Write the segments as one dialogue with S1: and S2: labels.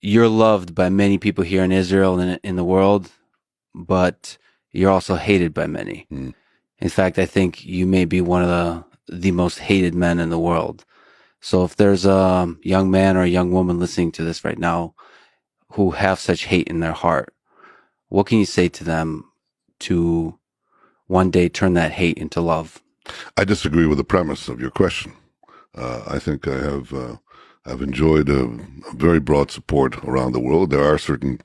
S1: you're loved by many people here in Israel and in the world, but you're also hated by many.
S2: Mm.
S1: In fact, I think you may be one of the most hated men in the world. So if there's a young man or a young woman listening to this right now who have such hate in their heart, what can you say to them to one day turn that hate into love?
S2: I disagree with the premise of your question. I think I've enjoyed a very broad support around the world. There are certain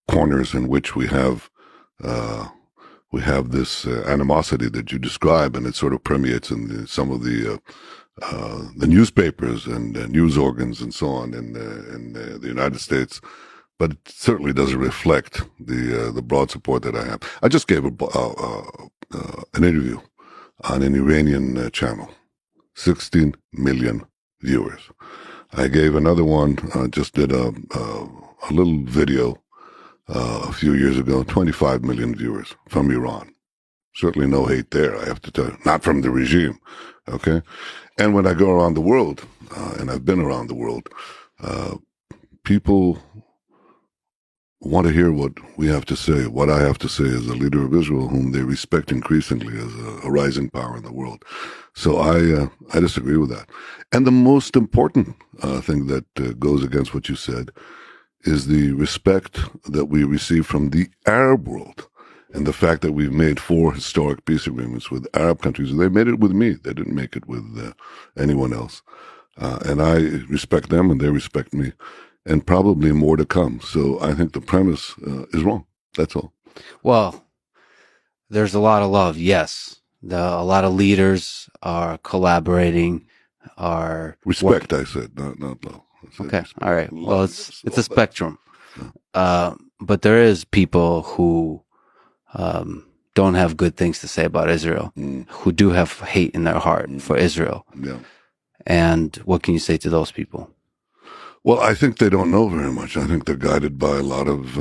S2: corners in which uh, we have this animosity that you describe, and it sort of permeates in some of the newspapers and news organs and so on in the United States. But it certainly doesn't reflect the broad support that I have. I just gave an interview on an Iranian channel, 16 million viewers. I gave another one, just did a little video a few years ago, 25 million viewers from Iran. Certainly no hate there, I have to tell you. Not from the regime, okay? And when I go around the world, and I've been around the world, people want to hear what we have to say, what I have to say as a leader of Israel, whom they respect increasingly as a rising power in the world. So I disagree with that. And the most important thing that goes against what you said is the respect that we receive from the Arab world and the fact that we've made 4 historic peace agreements with Arab countries. They made it with me. They didn't make it with anyone else. And I respect them and they respect me. And probably more to come. So I think the premise is wrong. That's all.
S1: Well, there's a lot of love, yes. A lot of leaders are collaborating, are
S2: Respect, I said, not love.
S1: okay,
S2: Respect.
S1: all right. Well,
S2: Love,
S1: it's a
S2: all that.
S1: spectrum.
S2: Yeah.
S1: But there is people who don't have good things to say about Israel, who do have hate in their heart for Israel.
S2: Yeah.
S1: And what can you say to those people?
S2: Well, I think they don't know very much. I think they're guided by a lot of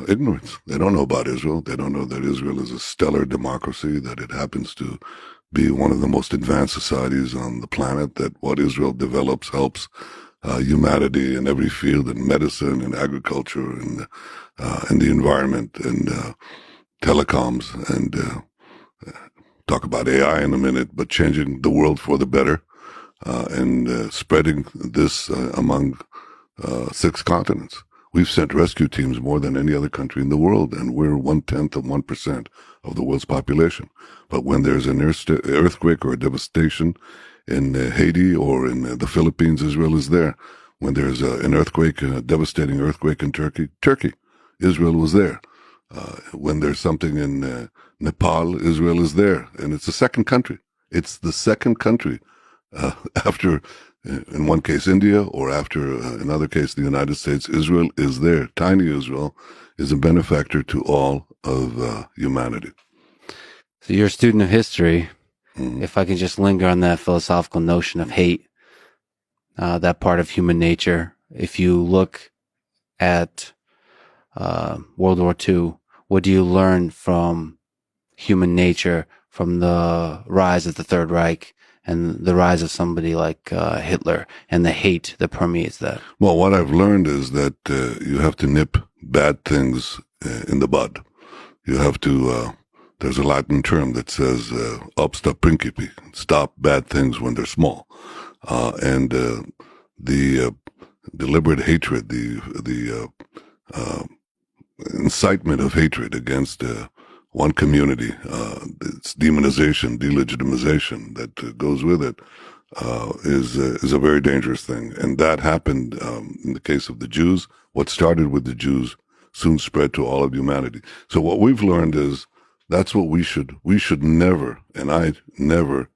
S2: ignorance. They don't know about Israel. They don't know that Israel is a stellar democracy, that it happens to be one of the most advanced societies on the planet, that what Israel develops helps humanity in every field, in medicine, in agriculture, in the environment, and telecoms, and talk about AI in a minute, but changing the world for the better. And spreading this among 6 continents. We've sent rescue teams more than any other country in the world, and we're 1/10 of 1% of the world's population. But when there's an earthquake or a devastation in Haiti or in the Philippines, Israel is there. When there's an earthquake, a devastating earthquake in Turkey, Israel was there. When there's something in Nepal, Israel is there. And it's the second country. It's the second country after, in one case, India, or after, another case, the United States. Israel is there. Tiny Israel is a benefactor to all of humanity.
S1: So you're a student of history.
S2: Mm.
S1: If I can just linger on that philosophical notion of hate, that part of human nature. If you look at World War II, what do you learn from human nature, from the rise of the Third Reich and the rise of somebody like Hitler and the hate that permeates that?
S2: Well, what I've learned is that you have to nip bad things in the bud. You have to, there's a Latin term that says, obsta principi, stop bad things when they're small. And the deliberate hatred, the incitement of hatred against one community, its demonization, delegitimization that goes with it, is a very dangerous thing. And that happened in the case of the Jews. What started with the Jews soon spread to all of humanity. So what we've learned is that's what we should never, and I never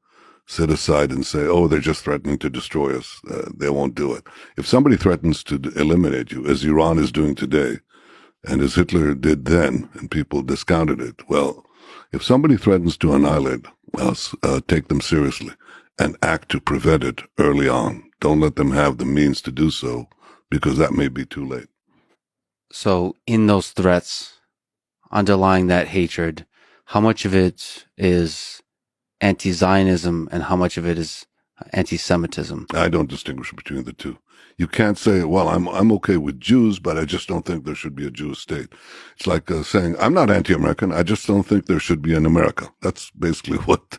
S2: sit aside and say, oh, they're just threatening to destroy us. They won't do it. If somebody threatens to eliminate you, as Iran is doing today, and as Hitler did then, and people discounted it, well, if somebody threatens to annihilate us, take them seriously and act to prevent it early on. Don't let them have the means to do so, because that may be too late.
S1: So in those threats, underlying that hatred, how much of it is anti-Zionism and how much of it is anti-Semitism?
S2: I don't distinguish between the two. You can't say, well, I'm okay with Jews, but I just don't think there should be a Jewish state. It's like saying, I'm not anti-American. I just don't think there should be an America. That's basically what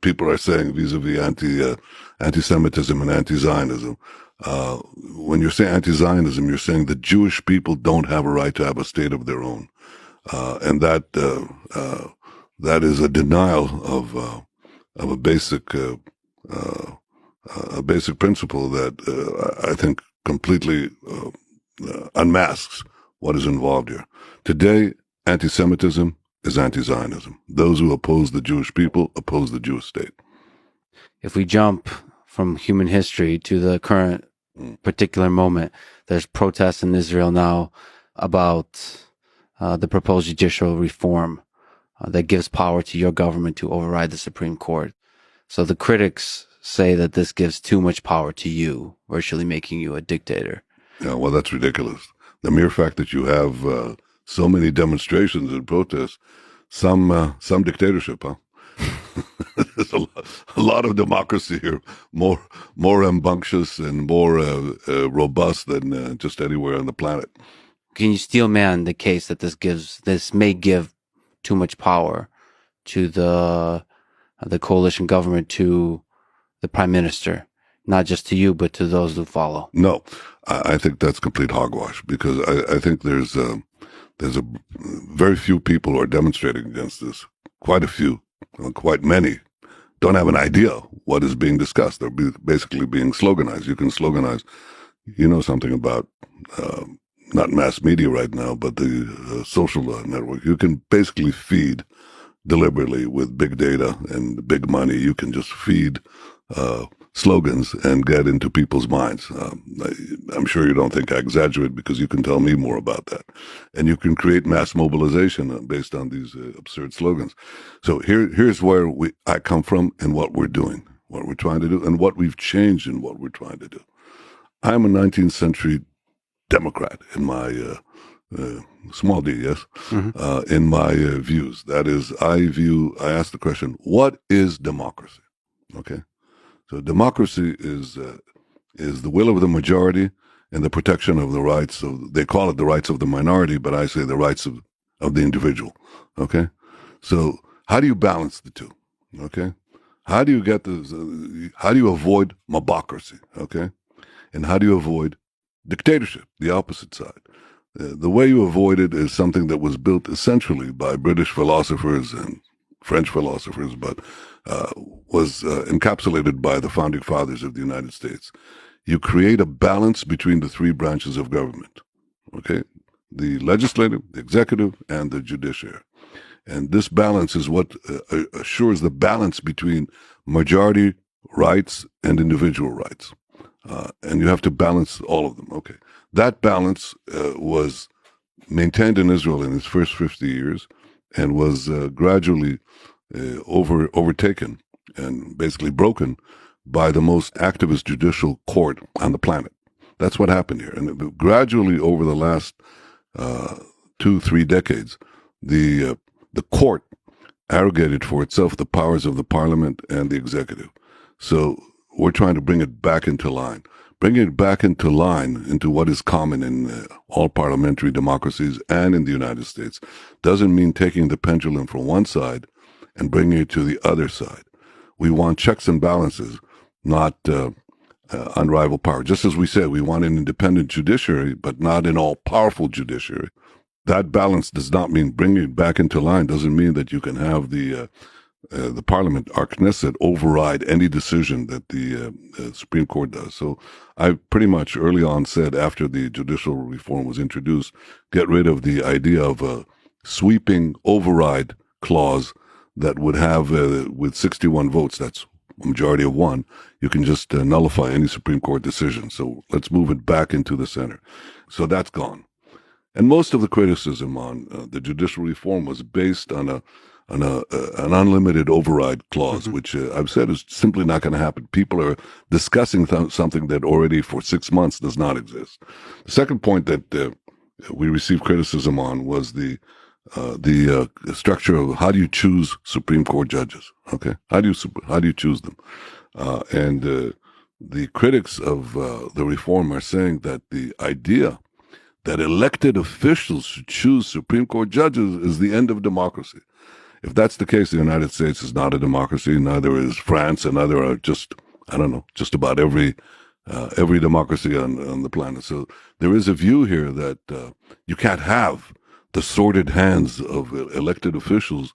S2: people are saying vis-a-vis anti-Semitism and anti-Zionism. When you say anti-Zionism, you're saying that Jewish people don't have a right to have a state of their own, and that is a denial of a basic principle that I think completely unmasks what is involved here. Today, anti-Semitism is anti-Zionism. Those who oppose the Jewish people oppose the Jewish state.
S1: If we jump from human history to the current particular moment, there's protests in Israel now about the proposed judicial reform that gives power to your government to override the Supreme Court. So the critics say that this gives too much power to you, virtually making you a dictator.
S2: Yeah, well, that's ridiculous. The mere fact that you have so many demonstrations and protests, some dictatorship, huh? There's a lot of democracy here, more rambunctious and more robust than just anywhere on the planet.
S1: Can you steel man the case that this may give too much power to the coalition government, to the prime minister, not just to you, but to those who follow?
S2: No, I think that's complete hogwash, because I think there's a very few people who are demonstrating against this. Quite a few, quite many, don't have an idea what is being discussed. They're basically being sloganized. You can sloganize, something about not mass media right now, but the social network. You can basically feed deliberately with big data and big money. You can just feed slogans and get into people's minds. I'm sure you don't think I exaggerate, because you can tell me more about that. And you can create mass mobilization based on these absurd slogans. So here's where I come from and what we're doing, what we're trying to do, and what we've changed in what we're trying to do. I'm a 19th century Democrat in my small d, yes, in my views. That is, I ask the question, what is democracy? Okay. So democracy is the will of the majority and the protection of the rights of, they call it the rights of the minority, but I say the rights of the individual. Okay. So how do you balance the two? Okay. How do you get this? How do you avoid mobocracy? Okay. And how do you avoid dictatorship, the opposite side? The way you avoid it is something that was built essentially by British philosophers and French philosophers, but was encapsulated by the founding fathers of the United States. You create a balance between the three branches of government, okay? The legislative, the executive, and the judiciary. And this balance is what assures the balance between majority rights and individual rights. And you have to balance all of them, okay? That balance was maintained in Israel in its first 50 years and was gradually overtaken and basically broken by the most activist judicial court on the planet. That's what happened here. And gradually over the last 2-3 decades, the court arrogated for itself the powers of the parliament and the executive. So we're trying to bring it back into line. Bringing it back into line, into what is common in all parliamentary democracies and in the United States, doesn't mean taking the pendulum from one side and bringing it to the other side. We want checks and balances, not unrivaled power. Just as we said, we want an independent judiciary, but not an all-powerful judiciary. That balance does not mean bringing it back into line, doesn't mean that you can have the parliament, our Knesset, override any decision that the Supreme Court does. So I pretty much early on said, after the judicial reform was introduced, get rid of the idea of a sweeping override clause that would have, with 61 votes, that's a majority of one, you can just nullify any Supreme Court decision. So let's move it back into the center. So that's gone. And most of the criticism on the judicial reform was based on an unlimited override clause, which I've said is simply not going to happen. People are discussing something that already for 6 months does not exist. The second point that we received criticism on was the structure of how do you choose Supreme Court judges? Okay, how do you choose them? And the critics of the reform are saying that the idea that elected officials should choose Supreme Court judges is the end of democracy. If that's the case, the United States is not a democracy. Neither is France, and neither are just about every democracy on the planet. So there is a view here that you can't have the sordid hands of elected officials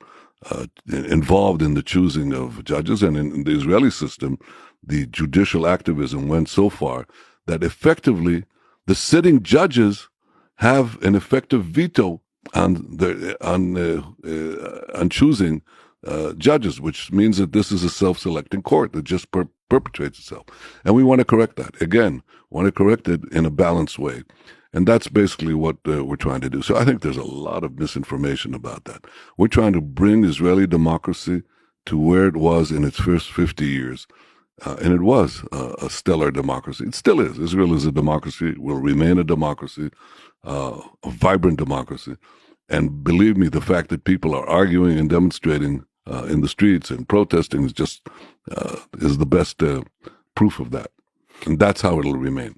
S2: involved in the choosing of judges. And in the Israeli system, the judicial activism went so far that effectively the sitting judges have an effective veto on choosing judges, which means that this is a self-selecting court that just perpetrates itself. And we want to correct that. Again, want to correct it in a balanced way. And that's basically what we're trying to do. So I think there's a lot of misinformation about that. We're trying to bring Israeli democracy to where it was in its first 50 years. And it was a stellar democracy. It still is. Israel is a democracy, will remain a democracy, a vibrant democracy. And believe me, the fact that people are arguing and demonstrating in the streets and protesting is the best proof of that. And that's how it'll remain.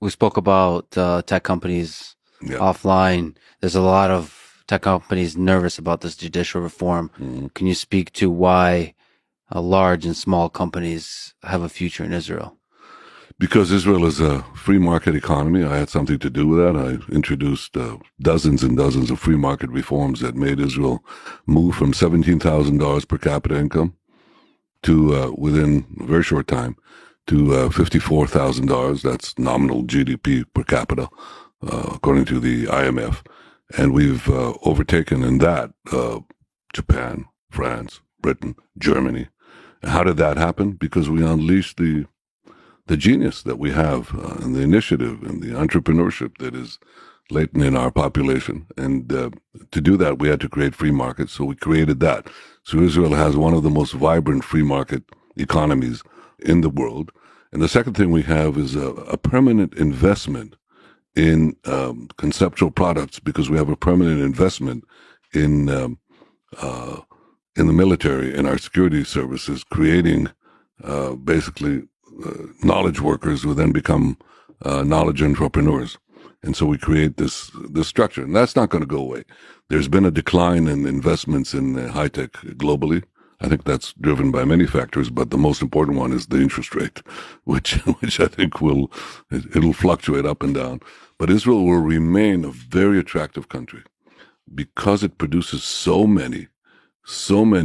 S1: We spoke about tech companies offline. There's a lot of tech companies nervous about this judicial reform. Mm-hmm. Can you speak to why large and small companies have a future in Israel?
S2: Because Israel is a free market economy. I had something to do with that. I introduced dozens and dozens of free market reforms that made Israel move from $17,000 per capita income to, within a very short time, to $54,000. That's nominal GDP per capita, according to the IMF. And we've overtaken in that Japan, France, Britain, Germany. And how did that happen? Because we unleashed the genius that we have and the initiative and the entrepreneurship that is latent in our population. And to do that, we had to create free markets. So we created that. So Israel has one of the most vibrant free market economies in the world. And the second thing we have is a permanent investment in conceptual products, because we have a permanent investment in the military, in our security services, creating basically knowledge workers who then become knowledge entrepreneurs. And so we create this structure. And that's not going to go away. There's been a decline in investments in high tech globally. I think that's driven by many factors, but the most important one is the interest rate, which I think it'll fluctuate up and down. But Israel will remain a very attractive country because it produces so many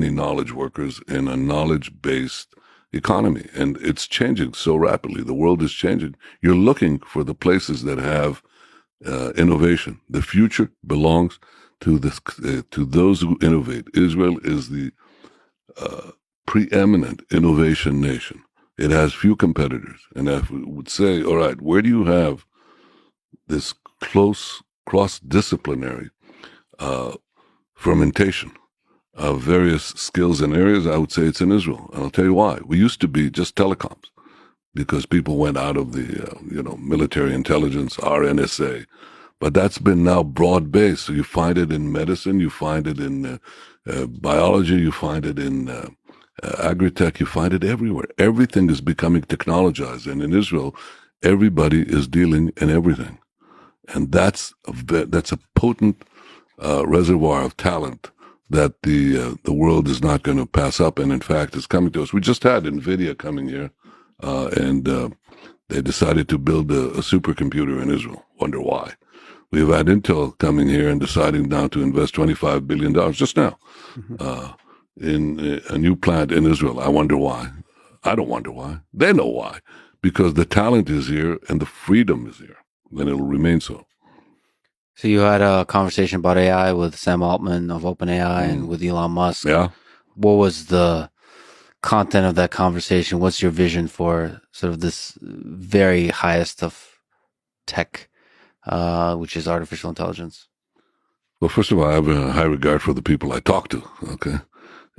S2: knowledge workers in a knowledge-based economy. And it's changing so rapidly. The world is changing. You're looking for the places that have innovation. The future belongs to those who innovate. Israel is the preeminent innovation nation. It has few competitors. And if we would say, all right, where do you have this close cross-disciplinary fermentation of various skills and areas, I would say it's in Israel. And I'll tell you why. We used to be just telecoms because people went out of the, military intelligence, RNSA. But that's been now broad-based. So you find it in medicine, you find it in biology, you find it in agri-tech, you find it everywhere. Everything is becoming technologized. And in Israel, everybody is dealing in everything. And that's a potent reservoir of talent that the world is not going to pass up, and in fact, is coming to us. We just had NVIDIA coming here, and they decided to build a supercomputer in Israel. Wonder why? We've had Intel coming here and deciding now to invest $25 billion just now in a new plant in Israel. I wonder why. I don't wonder why. They know why. Because the talent is here and the freedom is here. Then it'll remain so.
S1: So you had a conversation about AI with Sam Altman of OpenAI and with Elon Musk.
S2: Yeah.
S1: What was the content of that conversation? What's your vision for sort of this very highest of tech, which is artificial intelligence?
S2: Well, first of all, I have a high regard for the people I talk to, okay?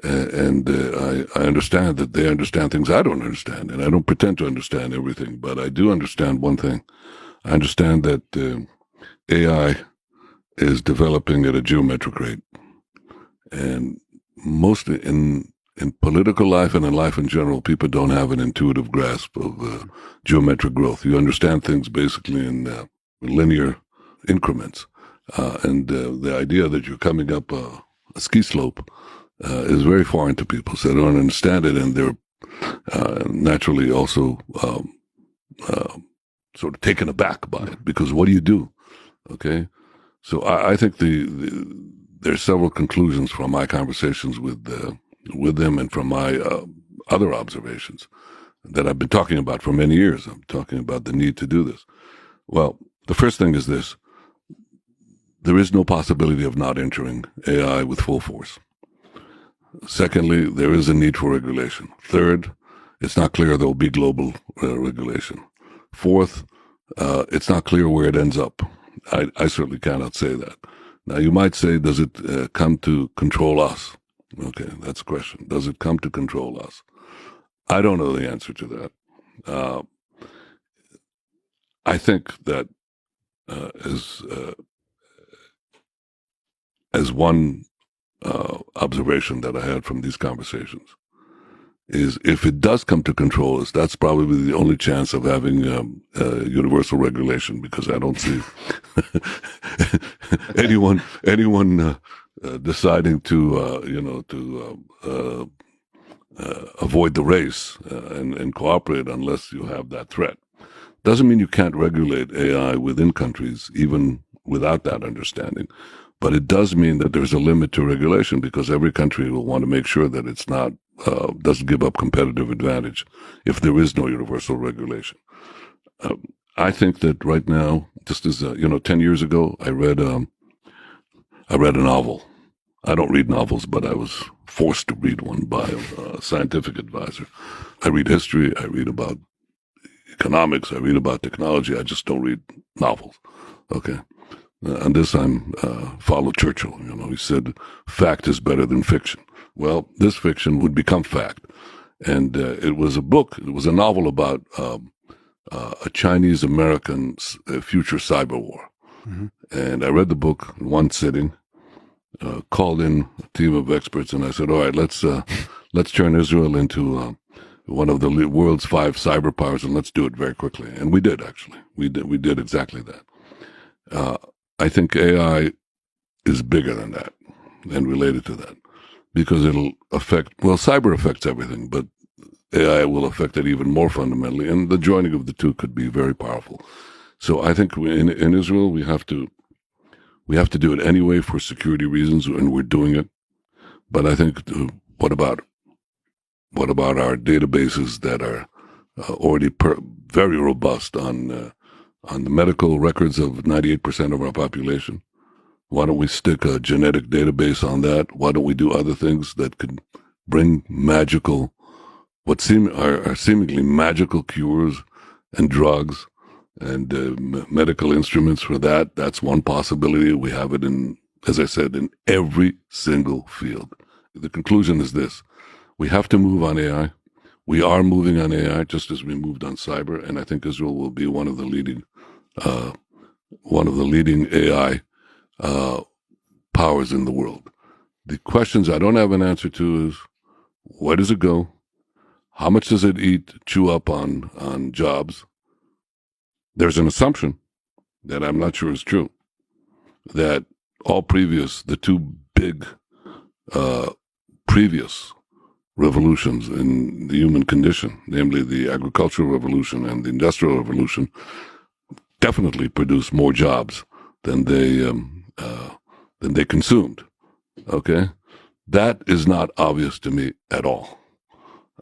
S2: And I understand that they understand things I don't understand, and I don't pretend to understand everything, but I do understand one thing. I understand that AI is developing at a geometric rate. And mostly in political life and in life in general, people don't have an intuitive grasp of geometric growth. You understand things basically in linear increments. And the idea that you're coming up a ski slope is very foreign to people, so they don't understand it, and they're naturally also sort of taken aback by it, because what do you do? Okay? So I think there's several conclusions from my conversations with them and from my other observations that I've been talking about for many years. I'm talking about the need to do this. Well, the first thing is this. There is no possibility of not entering AI with full force. Secondly, there is a need for regulation. Third, it's not clear there will be global regulation. Fourth, it's not clear where it ends up. I certainly cannot say that. Now, you might say, does it come to control us? Okay, that's a question. Does it come to control us? I don't know the answer to that. I think that as one observation that I had from these conversations is, if it does come to control us, that's probably the only chance of having universal regulation, because I don't see anyone deciding to avoid the race and cooperate unless you have that threat. Doesn't mean you can't regulate AI within countries, even without that understanding. But it does mean that there's a limit to regulation, because every country will want to make sure that it's not doesn't give up competitive advantage if there is no universal regulation. I think that right now, just as 10 years ago, I read a novel. I don't read novels, but I was forced to read one by a scientific advisor. I read history. I read about economics. I read about technology. I just don't read novels. Okay. On this, I'm follow Churchill. He said, fact is better than fiction. Well, this fiction would become fact. And it was a book, it was a novel about a Chinese-American future cyber war. Mm-hmm. And I read the book in one sitting, called in a team of experts, and I said, all right, let's turn Israel into one of the world's 5 cyber powers, and let's do it very quickly. And we did, actually. We did exactly that. I think AI is bigger than that and related to that, because it'll cyber affects everything, but AI will affect it even more fundamentally, and the joining of the two could be very powerful. So I think in Israel, we have to do it anyway for security reasons, and we're doing it. But I think, what about our databases that are already very robust on the medical records of 98% of our population? Why don't we stick a genetic database on that? Why don't we do other things that could bring magical, are seemingly magical cures and drugs and medical instruments for that? That's one possibility. We have it in, as I said, in every single field. The conclusion is this. We have to move on AI. We are moving on AI just as we moved on cyber, and I think Israel will be one of the leading AI powers in the world. The questions I don't have an answer to is, where does it go? How much does it chew up on jobs? There's an assumption that I'm not sure is true, that the 2 big previous revolutions in the human condition, namely the agricultural revolution and the industrial revolution, definitely produced more jobs than they consumed. Okay, that is not obvious to me at all.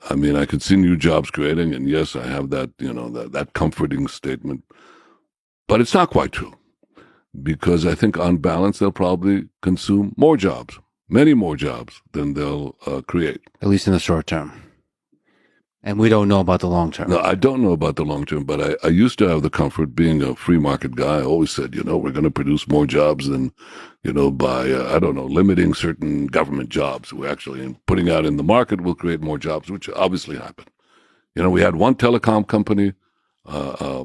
S2: I mean, I could see new jobs creating, and yes, I have that that comforting statement, but it's not quite true, because I think on balance they'll probably consume more jobs, many more jobs than they'll create.
S1: At least in the short term. And we don't know about the long term.
S2: No, I don't know about the long term, but I used to have the comfort, being a free market guy. I always said, we're going to produce more jobs than, by, limiting certain government jobs. We're actually putting out in the market will create more jobs, which obviously happened. We had one telecom company, a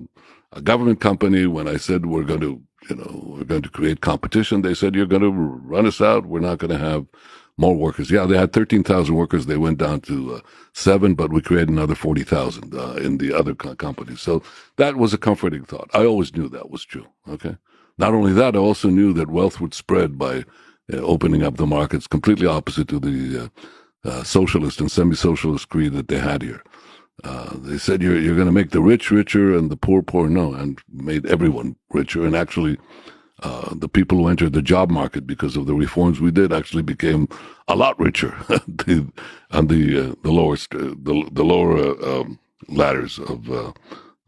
S2: government company. When I said we're going to create competition, they said, you're going to run us out. We're not going to have more workers. Yeah, they had 13,000 workers. They went down to 7, but we created another 40,000 in the other companies. So that was a comforting thought. I always knew that was true. Okay. Not only that, I also knew that wealth would spread by opening up the markets, completely opposite to the socialist and semi-socialist creed that they had here. They said you're going to make the rich richer and the poor poor. No, and made everyone richer. And actually, the people who entered the job market because of the reforms we did actually became a lot richer on the lower ladders of the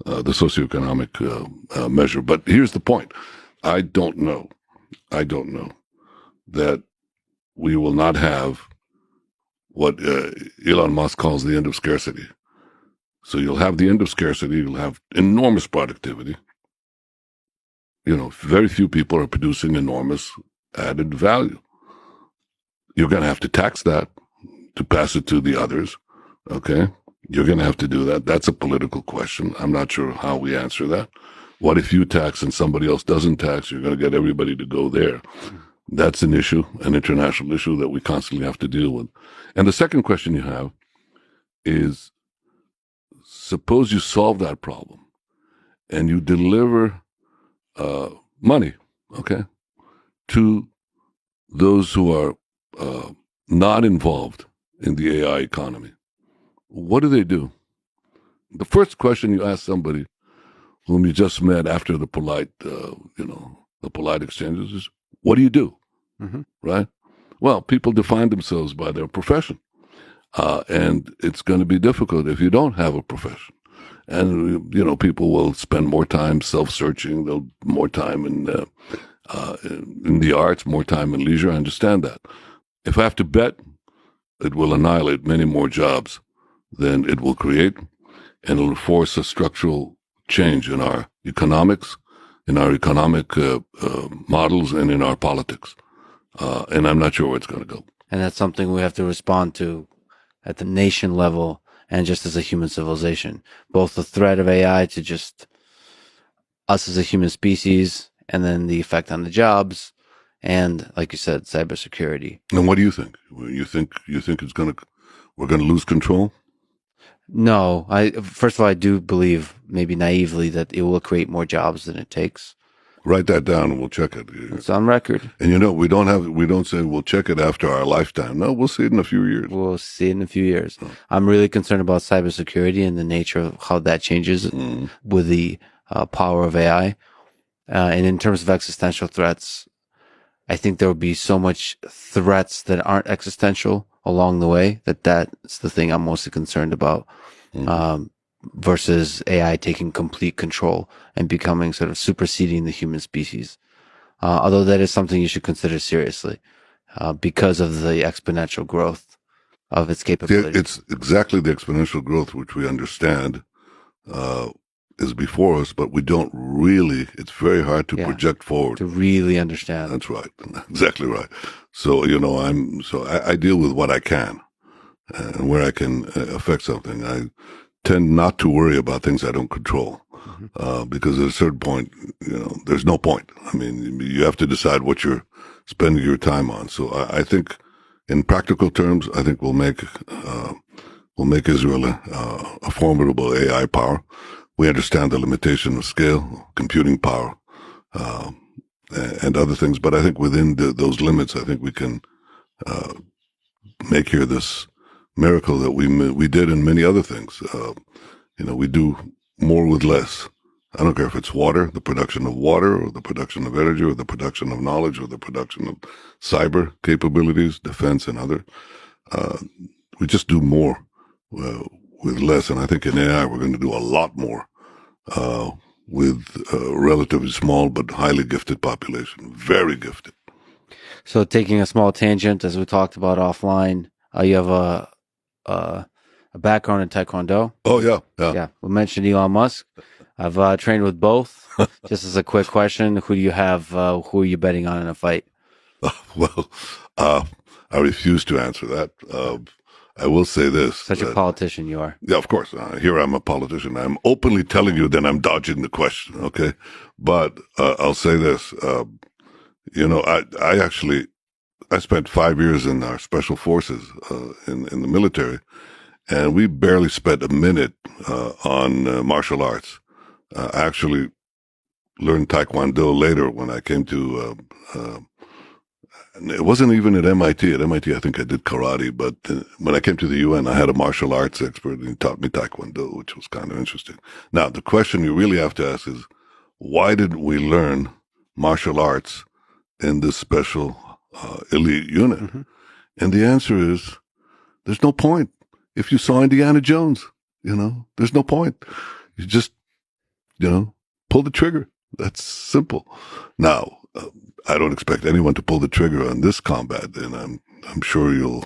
S2: socioeconomic measure. But here's the point: I don't know that we will not have what Elon Musk calls the end of scarcity. So you'll have the end of scarcity. You'll have enormous productivity. Very few people are producing enormous added value. You're going to have to tax that to pass it to the others. Okay. You're going to have to do that. That's a political question. I'm not sure how we answer that. What if you tax and somebody else doesn't tax? You're going to get everybody to go there. That's an issue, an international issue that we constantly have to deal with. And the second question you have is, suppose you solve that problem and you deliver money, okay, to those who are not involved in the AI economy. What do they do? The first question you ask somebody whom you just met after the polite exchanges is, what do you do? Mm-hmm. Right? Well, people define themselves by their profession. And it's going to be difficult if you don't have a profession. And, people will spend more time self-searching, they'll more time in the arts, more time in leisure. I understand that. If I have to bet, it will annihilate many more jobs than it will create, and it will force a structural change in our economics, in our economic models, and in our politics. And I'm not sure where it's going to go.
S1: And that's something we have to respond to at the nation level and just as a human civilization. Both the threat of AI to just us as a human species, and then the effect on the jobs, and like you said, cybersecurity.
S2: And what do you think? You think we're going to lose control?
S1: No, first of all, I do believe, maybe naively, that it will create more jobs than it takes.
S2: Write that down and we'll check it.
S1: It's on record.
S2: And we don't say we'll check it after our lifetime. No, we'll see it in a few years.
S1: We'll see it in a few years. Oh. I'm really concerned about cybersecurity and the nature of how that changes with the power of AI. And in terms of existential threats, I think there will be so much threats that aren't existential along the way that's the thing I'm mostly concerned about. Versus AI taking complete control and becoming sort of superseding the human species. Although that is something you should consider seriously because of the exponential growth of its capabilities.
S2: It's exactly the exponential growth which we understand is before us, but we don't really, it's very hard to project forward.
S1: To really understand.
S2: That's right. Exactly right. So, I deal with what I can and where I can affect something. I tend not to worry about things I don't control, because at a certain point, there's no point. I mean, you have to decide what you're spending your time on. So I think, in practical terms, I think we'll make Israel a formidable AI power. We understand the limitation of scale, computing power, and other things. But I think within those limits, I think we can make here this miracle that we did in many other things. We do more with less. I don't care if it's water, the production of water, or the production of energy, or the production of knowledge, or the production of cyber capabilities, defense, and other. We just do more with less. And I think in AI, we're going to do a lot more with a relatively small but highly gifted population, very gifted.
S1: So taking a small tangent, as we talked about offline, you have a background in Taekwondo.
S2: Oh, yeah.
S1: We mentioned Elon Musk. I've trained with both. Just as a quick question, who do you have? Who are you betting on in a fight?
S2: Well, I refuse to answer that. I will say this.
S1: Such a politician you are.
S2: Yeah, of course. Here I'm a politician. I'm openly telling you that I'm dodging the question, okay? But I'll say this. I actually I spent 5 years in our special forces in the military, and we barely spent a minute on martial arts. I actually learned Taekwondo later when I came to. It wasn't even at MIT. At MIT, I think I did karate, but when I came to the UN, I had a martial arts expert, and he taught me Taekwondo, which was kind of interesting. Now, the question you really have to ask is, why did we learn martial arts in this special elite unit?
S1: Mm-hmm.
S2: And the answer is, there's no point. If you saw Indiana Jones, there's no point. You just, pull the trigger. That's simple. Now, I don't expect anyone to pull the trigger on this combat, and I'm sure you'll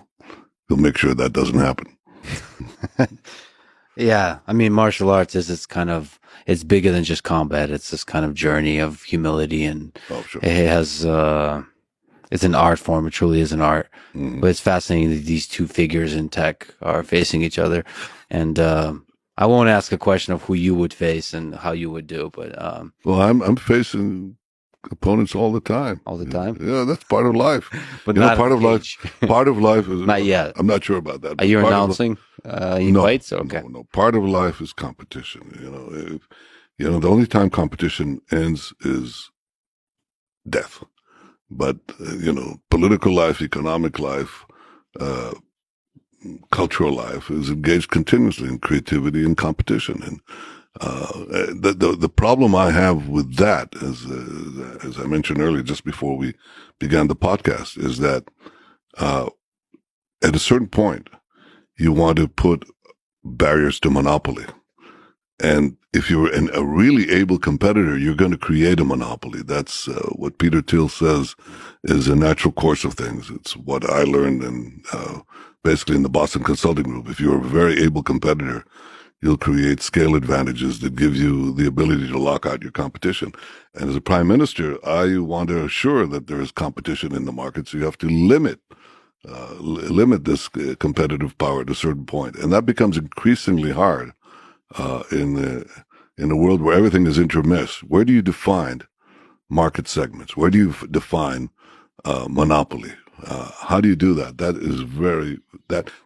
S2: make sure that doesn't happen.
S1: Yeah, I mean, martial arts it's bigger than just combat. It's this kind of journey of humility, and
S2: Sure.
S1: it has, it's an art form. It truly is an art.
S2: Mm-hmm.
S1: But it's fascinating that these two figures in tech are facing each other. And I won't ask a question of who you would face and how you would do, but
S2: well, I'm facing opponents all the time.
S1: All the time?
S2: Yeah, that's part of life.
S1: But not
S2: part of life. Part of life is
S1: not yet.
S2: I'm not sure about that.
S1: Are you announcing fights? Okay.
S2: No. Part of life is competition. The only time competition ends is death. But political life, economic life, cultural life is engaged continuously in creativity and competition. And the problem I have with that, as I mentioned earlier, just before we began the podcast, is that at a certain point, you want to put barriers to monopoly. And if you're a really able competitor, you're going to create a monopoly. That's what Peter Thiel says is a natural course of things. It's what I learned basically in the Boston Consulting Group. If you're a very able competitor, you'll create scale advantages that give you the ability to lock out your competition. And as a prime minister, I want to assure that there is competition in the market, so you have to limit this competitive power at a certain point. And that becomes increasingly hard in a world where everything is intermeshed. Where do you define market segments? Where do you define monopoly? How do you do that? That is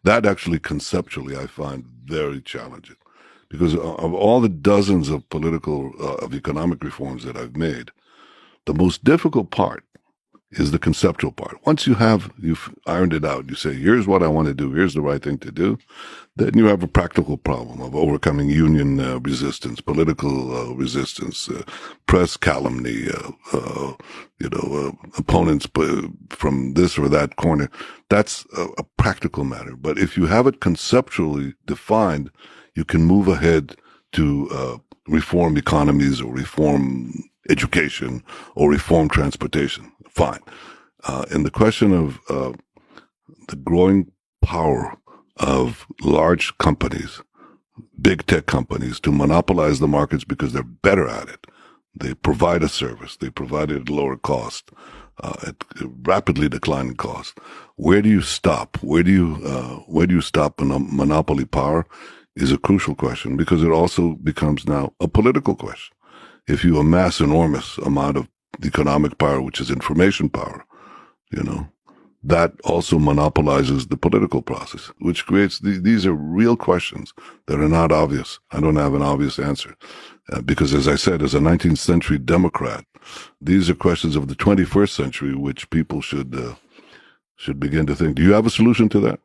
S2: that actually conceptually I find very challenging, because of all the dozens of of economic reforms that I've made, the most difficult part is the conceptual part. Once you've ironed it out, you say, here's what I want to do, here's the right thing to do, then you have a practical problem of overcoming union resistance, political resistance, press calumny, opponents from this or that corner. That's a practical matter. But if you have it conceptually defined, you can move ahead to reform economies or reform education or reform transportation. Fine. And the question of the growing power of large companies, big tech companies, to monopolize the markets because they're better at it. They provide a service. They provide it at lower cost, at rapidly declining cost. Where do you stop? Where do you stop monopoly power is a crucial question, because it also becomes now a political question. If you amass enormous amount of economic power, which is information power, that also monopolizes the political process, which creates these are real questions that are not obvious. I don't have an obvious answer because, as I said, as a 19th century Democrat, these are questions of the 21st century, which people should begin to think. Do you have a solution to that?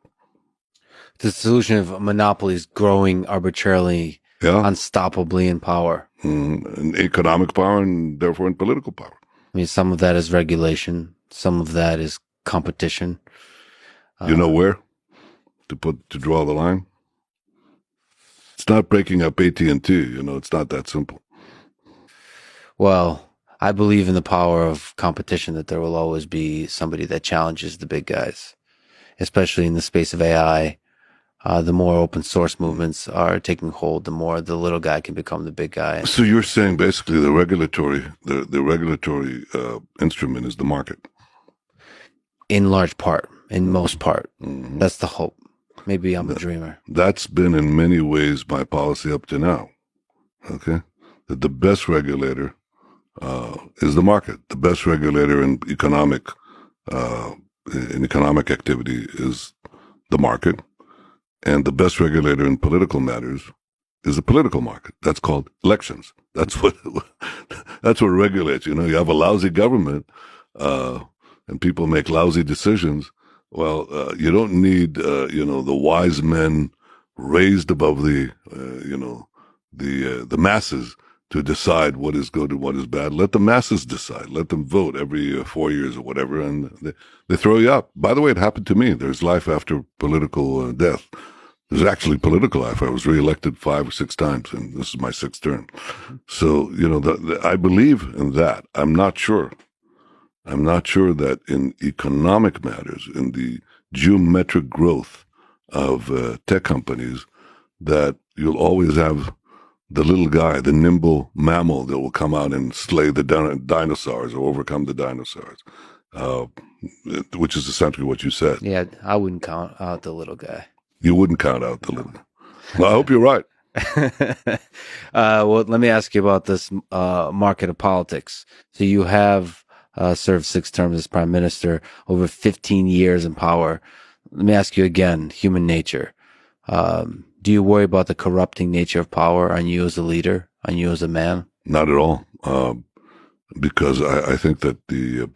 S1: The solution of monopolies growing arbitrarily, unstoppably in power.
S2: In economic power and therefore in political power.
S1: I mean, some of that is regulation. Some of that is competition.
S2: You know where to draw the line? It's not breaking up AT&T. It's not that simple.
S1: Well, I believe in the power of competition, that there will always be somebody that challenges the big guys, especially in the space of AI. The more open source movements are taking hold, the more the little guy can become the big guy.
S2: So you're saying basically the regulatory instrument is the market?
S1: In large part, in most part. Mm-hmm. That's the hope. Maybe I'm a dreamer.
S2: That's been in many ways my policy up to now. Okay? That the best regulator is the market. The best regulator in economic in economic activity is the market, and the best regulator in political matters is the political market. That's called elections. That's what that's what regulates. You know, you have a lousy government, and people make lousy decisions. Well, you don't need the wise men raised above the masses to decide what is good and what is bad. Let the masses decide. Let them vote every 4 years or whatever, and they throw you out. By the way, it happened to me. There's life after political death. There's actually political life. I was reelected 5 or 6 times, and this is my 6th term. So, I believe in that. I'm not sure. I'm not sure that in economic matters, in the geometric growth of tech companies, that you'll always have the little guy, the nimble mammal that will come out and slay the dinosaurs or overcome the dinosaurs, which is essentially what you said.
S1: Yeah, I wouldn't count out the little guy.
S2: You wouldn't count out the little guy. Well, I hope you're right.
S1: Well, let me ask you about this market of politics. So you have served 6 terms as prime minister, over 15 years in power. Let me ask you again, human nature. Do you worry about the corrupting nature of power on you as a leader, on you as a man?
S2: Not at all, because I think that the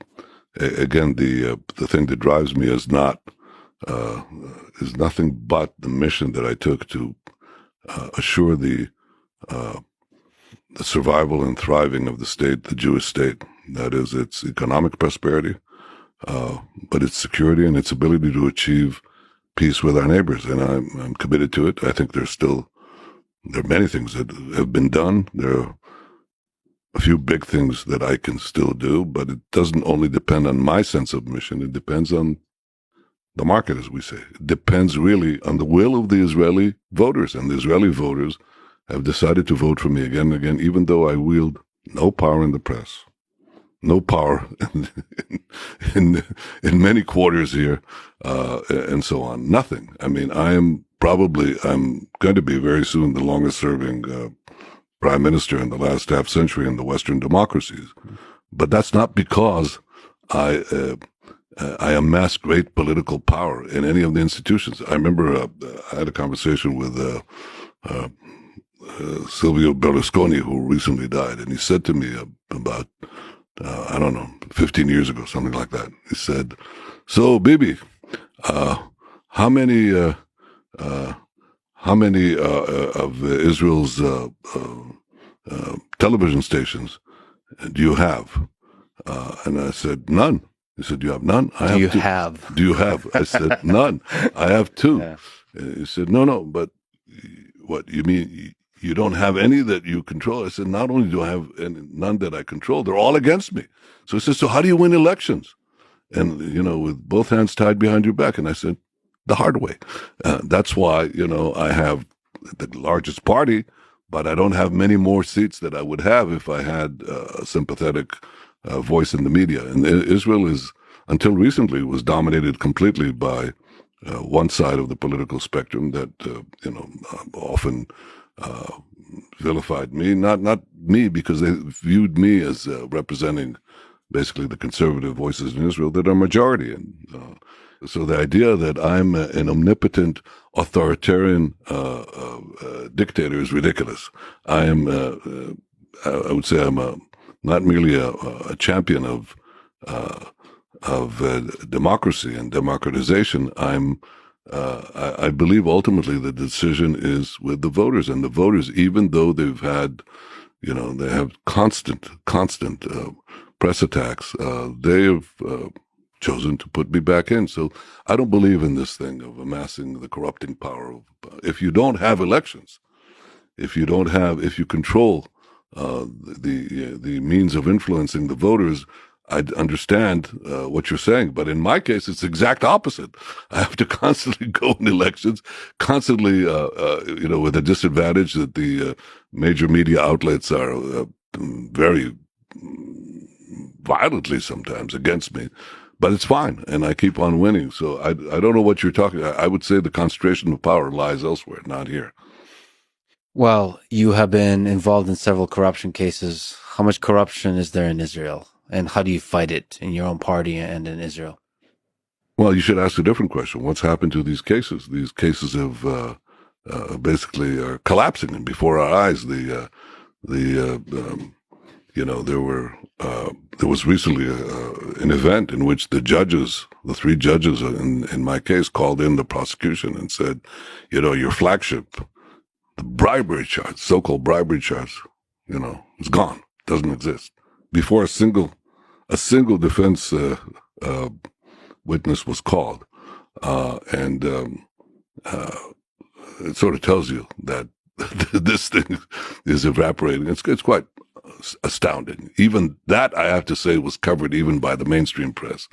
S2: thing that drives me is nothing but the mission that I took to assure the survival and thriving of the state, the Jewish state. That is, its economic prosperity, but its security and its ability to achieve peace with our neighbors, and I'm committed to it. I think there are many things that have been done. There are a few big things that I can still do, but it doesn't only depend on my sense of mission. It depends on the market, as we say. It depends really on the will of the Israeli voters, and the Israeli voters have decided to vote for me again and again, even though I wield no power in the press, no power in many quarters here, and so on. Nothing. I mean, I'm going to be very soon the longest serving prime minister in the last half century in the Western democracies. But that's not because I amassed great political power in any of the institutions. I remember I had a conversation with Silvio Berlusconi, who recently died, and he said to me about 15 years ago, something like that. He said, "So, Bibi, how many of Israel's television stations do you have?" And I said, "None." He said, "You have none?"
S1: Do you have?
S2: Do you have? I said, "None. I have 2. Yeah. He said, "No, but what you mean? You don't have any that you control?" I said, "Not only do I have none that I control, they're all against me." So he said, "So how do you win elections?" And, with both hands tied behind your back. And I said, "The hard way." That's why, I have the largest party, but I don't have many more seats that I would have if I had a sympathetic voice in the media. And Israel until recently, was dominated completely by one side of the political spectrum that, often vilified me. Not me, because they viewed me as representing basically the conservative voices in Israel that are majority. And so the idea that I'm an omnipotent authoritarian dictator is ridiculous. I would say I'm not merely a champion of democracy and democratization. I believe ultimately the decision is with the voters, and the voters, even though they've had, they have constant press attacks, they have chosen to put me back in. So I don't believe in this thing of amassing the corrupting power. If you don't have elections, if you control the means of influencing the voters, I understand what you're saying, but in my case, it's the exact opposite. I have to constantly go in elections, constantly, with a disadvantage that the major media outlets are very violently sometimes against me. But it's fine, and I keep on winning. So I don't know what you're talking about. I would say the concentration of power lies elsewhere, not here.
S1: Well, you have been involved in several corruption cases. How much corruption is there in Israel? And how do you fight it in your own party and in Israel?
S2: Well, you should ask a different question. What's happened to these cases? These cases have basically are collapsing, and before our eyes, there was recently an event in which the judges, the three judges in my case, called in the prosecution and said, your flagship, the bribery charge, so-called bribery charge, is gone, doesn't exist. Before a single defense witness was called, and it sort of tells you that this thing is evaporating. It's quite astounding. Even that, I have to say, was covered even by the mainstream press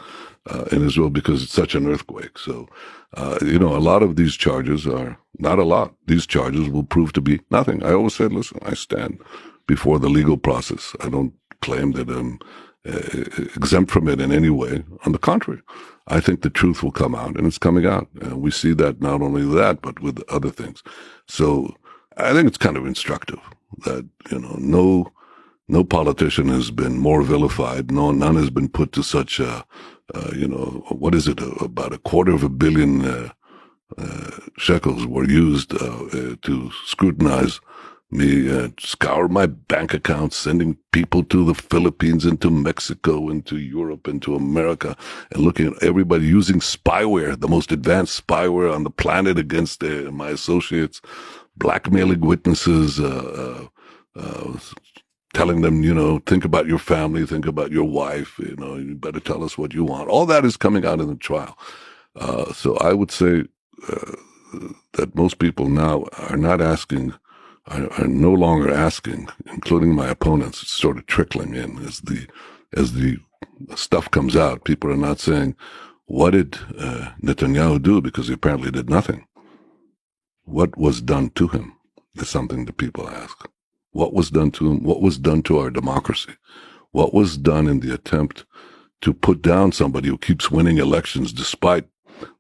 S2: in Israel because it's such an earthquake. So, a lot of these charges are not a lot. These charges will prove to be nothing. I always said, listen, I stand before the legal process. I don't claim that I'm exempt from it in any way. On the contrary, I think the truth will come out, and it's coming out. We see that not only that, but with other things. So I think it's kind of instructive that, no politician has been more vilified. None has been put to such what is it? About $250 million shekels were used to scrutinize me, scour my bank accounts, sending people to the Philippines, into Mexico, into Europe, into America, and looking at everybody using spyware, the most advanced spyware on the planet against my associates, blackmailing witnesses, telling them, think about your family, think about your wife, you better tell us what you want. All that is coming out in the trial. So I would say that most people now are no longer asking, including my opponents. It's sort of trickling in as the stuff comes out. People are not saying, what did Netanyahu do? Because he apparently did nothing. What was done to him is something that people ask. What was done to him? What was done to our democracy? What was done in the attempt to put down somebody who keeps winning elections despite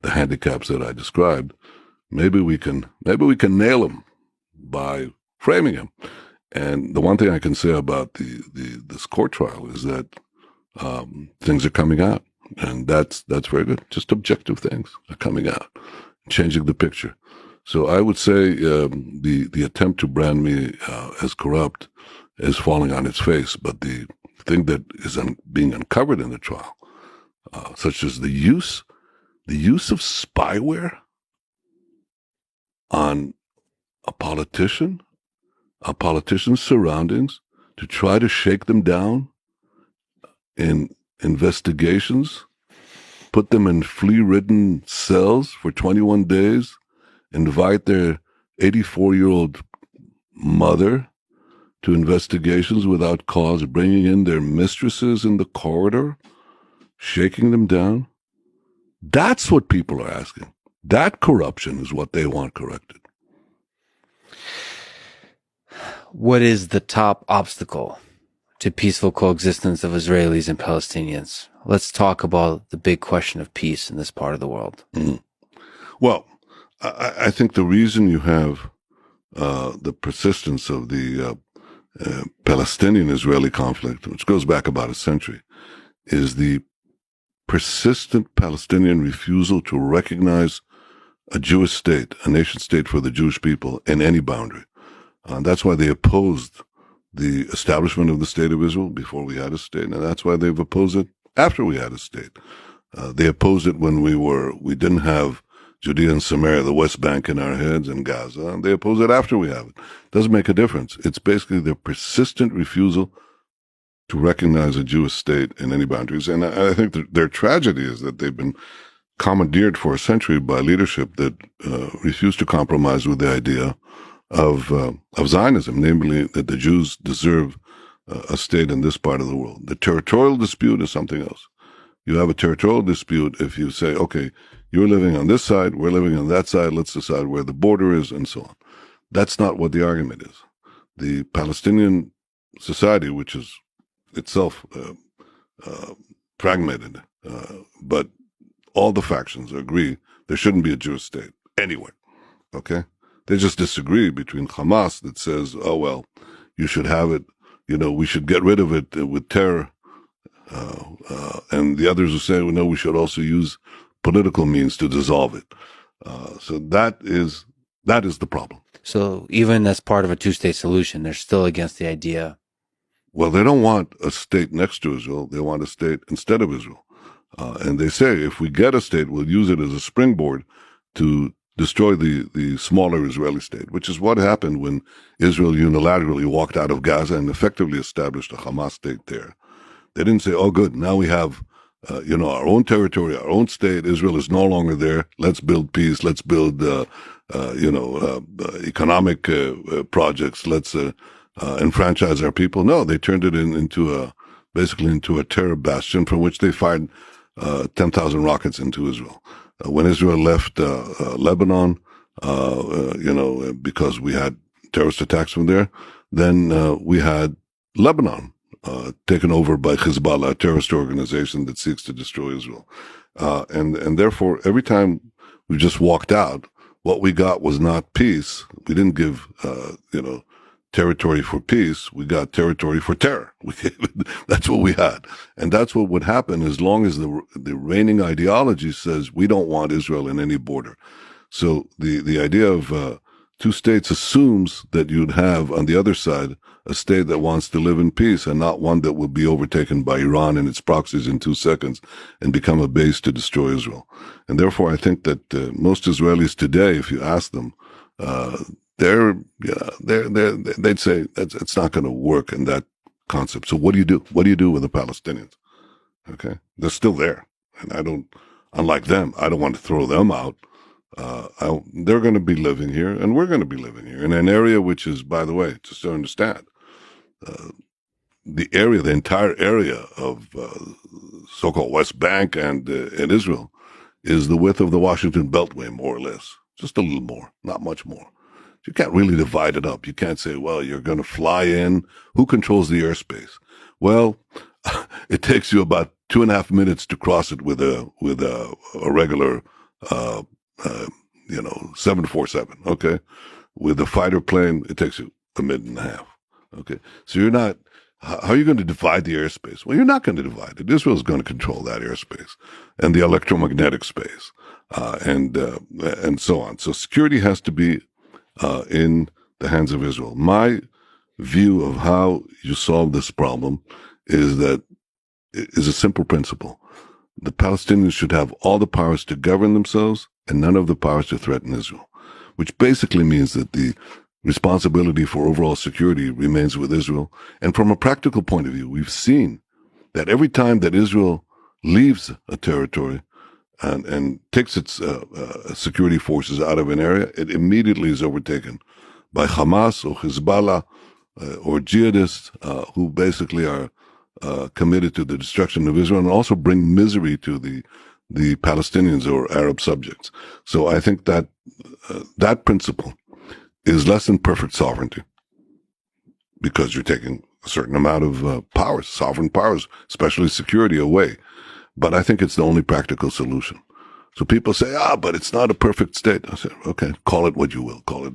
S2: the handicaps that I described? Maybe we can nail him by framing him. And the one thing I can say about this court trial is that things are coming out, and that's very good. Just objective things are coming out, changing the picture. So I would say the attempt to brand me as corrupt is falling on its face, but the thing that is being uncovered in the trial, such as the use of spyware on a politician's surroundings to try to shake them down in investigations, put them in flea-ridden cells for 21 days, invite their 84-year-old mother to investigations without cause, bringing in their mistresses in the corridor, shaking them down. That's what people are asking. That corruption is what they want corrected.
S1: What is the top obstacle to peaceful coexistence of Israelis and Palestinians? Let's talk about the big question of peace in this part of the world.
S2: Mm-hmm. Well, I think the reason you have the persistence of the Palestinian-Israeli conflict, which goes back about a century, is the persistent Palestinian refusal to recognize a Jewish state, a nation state for the Jewish people in any boundary. That's why they opposed the establishment of the state of Israel before we had a state, and that's why they've opposed it after we had a state. They opposed it when we didn't have Judea and Samaria, the West Bank in our heads, and Gaza, and they oppose it after we have it. Doesn't make a difference. It's basically their persistent refusal to recognize a Jewish state in any boundaries. And I think that their tragedy is that they've been commandeered for a century by leadership that refused to compromise with the idea of Zionism, namely that the Jews deserve a state in this part of the world. The territorial dispute is something else. You have a territorial dispute if you say, okay, you're living on this side, we're living on that side, let's decide where the border is, and so on. That's not what the argument is. The Palestinian society, which is itself fragmented, but all the factions agree there shouldn't be a Jewish state anywhere, okay? They just disagree between Hamas that says, oh, well, you should have it, we should get rid of it with terror, and the others who say, well, no, we should also use political means to dissolve it. So that is the problem.
S1: So even as part of a two-state solution, they're still against the idea.
S2: Well, they don't want a state next to Israel. They want a state instead of Israel. And they say if we get a state, we'll use it as a springboard to destroy the smaller Israeli state, which is what happened when Israel unilaterally walked out of Gaza and effectively established a Hamas state there. They didn't say, oh, good, now we have, our own territory, our own state. Israel is no longer there. Let's build peace. Let's build, economic projects. Let's enfranchise our people. No, they turned it basically into a terror bastion from which they fired 10,000 rockets into Israel. When Israel left Lebanon, because we had terrorist attacks from there, then we had Lebanon taken over by Hezbollah, a terrorist organization that seeks to destroy Israel. And therefore, every time we just walked out, what we got was not peace. We didn't give, territory for peace. We got territory for terror. That's what we had. And that's what would happen as long as the reigning ideology says we don't want Israel in any border. So the idea of two states assumes that you'd have on the other side a state that wants to live in peace and not one that will be overtaken by Iran and its proxies in 2 seconds and become a base to destroy Israel. And therefore, I think that most Israelis today, if you ask them, they'd say it's not going to work in that concept. So what do you do? What do you do with the Palestinians? Okay. They're still there. And unlike them, I don't want to throw them out. They're going to be living here and we're going to be living here in an area which is, by the way, just to understand, the entire area of so-called West Bank and Israel is the width of the Washington Beltway, more or less. Just a little more, not much more. You can't really divide it up. You can't say, well, you're going to fly in. Who controls the airspace? Well, it takes you about 2.5 minutes to cross it with a regular, 747. Okay. With a fighter plane, it takes you a minute and a half. Okay. So how are you going to divide the airspace? Well, you're not going to divide it. Israel is going to control that airspace and the electromagnetic space, and so on. So security has to be in the hands of Israel. My view of how you solve this problem is a simple principle. The Palestinians should have all the powers to govern themselves and none of the powers to threaten Israel, which basically means that the responsibility for overall security remains with Israel. And from a practical point of view, we've seen that every time that Israel leaves a territory, and takes its security forces out of an area, it immediately is overtaken by Hamas or Hezbollah or jihadists who basically are committed to the destruction of Israel and also bring misery to the Palestinians or Arab subjects. So I think that that principle is less than perfect sovereignty because you're taking a certain amount of powers, sovereign powers, especially security, away. But I think it's the only practical solution. So people say, but it's not a perfect state. I said, okay, call it what you will. Call it,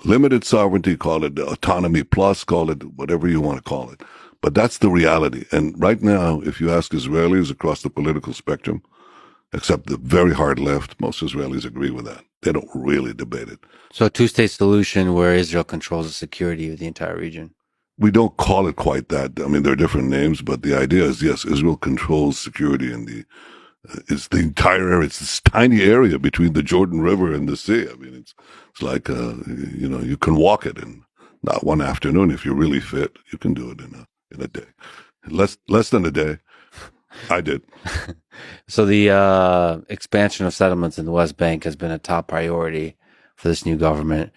S2: limited sovereignty, call it autonomy plus, call it whatever you want to call it. But that's the reality. And right now, if you ask Israelis across the political spectrum, except the very hard left, most Israelis agree with that. They don't really debate it.
S1: So a two-state solution where Israel controls the security of the entire region.
S2: We don't call it quite that. I mean, there are different names, but the idea is, yes, Israel controls security in it's the entire area. It's this tiny area between the Jordan River and the sea. I mean, it's like, you can walk it in not one afternoon. If you're really fit, you can do it in a day. Less than a day. I did.
S1: So the expansion of settlements in the West Bank has been a top priority for this new government.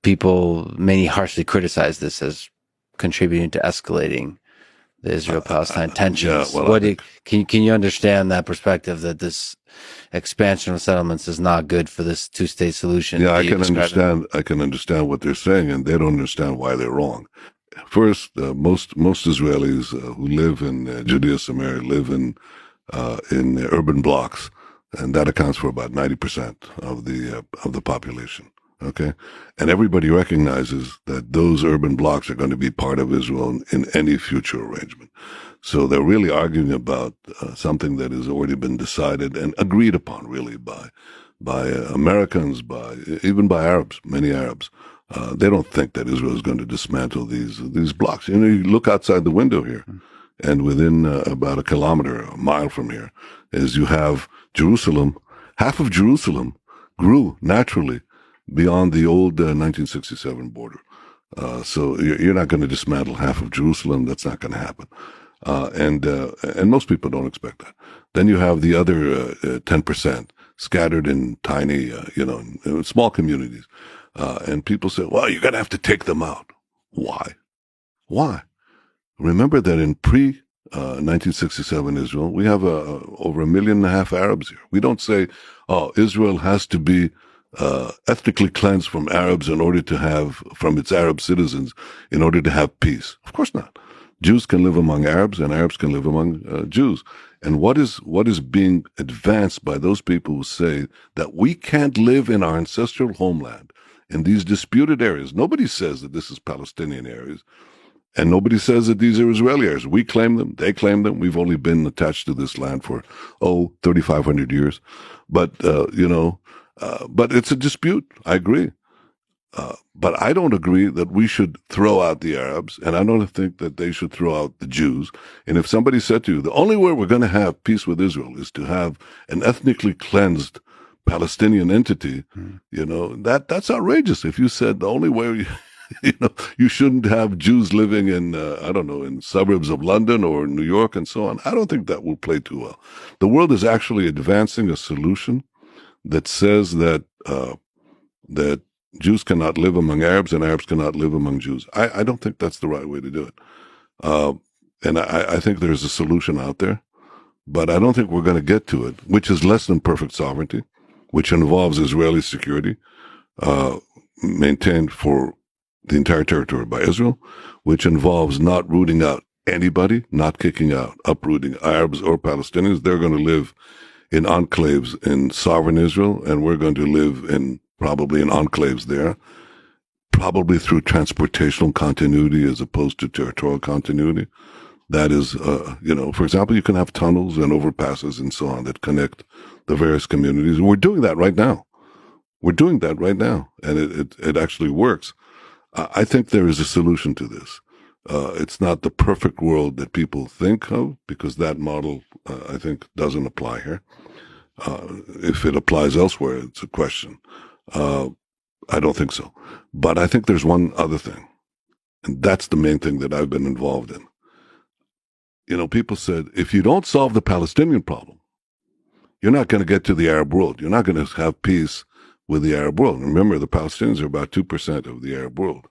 S1: Many harshly criticize this as contributing to escalating the Israel-Palestine tensions.
S2: Yeah, well,
S1: can you understand that perspective that this expansion of settlements is not good for this two-state solution?
S2: Yeah, I can understand what they're saying, and they don't understand why they're wrong. First, most Israelis who live in Judea, Samaria, live in urban blocks, and that accounts for about 90% of the population. Okay. And everybody recognizes that those urban blocks are going to be part of Israel in any future arrangement. So they're really arguing about something that has already been decided and agreed upon, really, by Americans, by even by Arabs, many Arabs. They don't think that Israel is going to dismantle these blocks. You know, you look outside the window here, and within about a kilometer, a mile from here, is you have Jerusalem. Half of Jerusalem grew naturally beyond the old 1967 border. So you're not going to dismantle half of Jerusalem. That's not going to happen. And most people don't expect that. Then you have the other 10% scattered in tiny, in small communities. And people say, well, you're going to have to take them out. Why? Why? Remember that in pre 1967 Israel, we have over 1.5 million Arabs here. We don't say, oh, Israel has to be ethnically cleansed from Arabs from its Arab citizens in order to have peace. Of course not. Jews can live among Arabs and Arabs can live among Jews. And what is being advanced by those people who say that we can't live in our ancestral homeland in these disputed areas? Nobody says that this is Palestinian areas. And nobody says that these are Israeli areas. We claim them. They claim them. We've only been attached to this land for, 3,500 years. But, but it's a dispute. I agree. But I don't agree that we should throw out the Arabs, and I don't think that they should throw out the Jews. And if somebody said to you, the only way we're going to have peace with Israel is to have an ethnically cleansed Palestinian entity, that's outrageous. If you said the only way, you shouldn't have Jews living in, in suburbs of London or New York and so on, I don't think that will play too well. The world is actually advancing a solution that says that Jews cannot live among Arabs and Arabs cannot live among Jews. I don't think that's the right way to do it. And I think there's a solution out there, but I don't think we're going to get to it, which is less than perfect sovereignty, which involves Israeli security, maintained for the entire territory by Israel, which involves not rooting out anybody, not kicking out, uprooting Arabs or Palestinians. They're going to live in enclaves in sovereign Israel, and we're going to live probably in enclaves there, probably through transportational continuity as opposed to territorial continuity. That is, for example, you can have tunnels and overpasses and so on that connect the various communities. And we're doing that right now. And it actually works. I think there is a solution to this. It's not the perfect world that people think of, because that model, I think, doesn't apply here. If it applies elsewhere, it's a question. I don't think so. But I think there's one other thing, and that's the main thing that I've been involved in. People said, if you don't solve the Palestinian problem, you're not going to get to the Arab world. You're not going to have peace with the Arab world. Remember, the Palestinians are about 2% of the Arab world.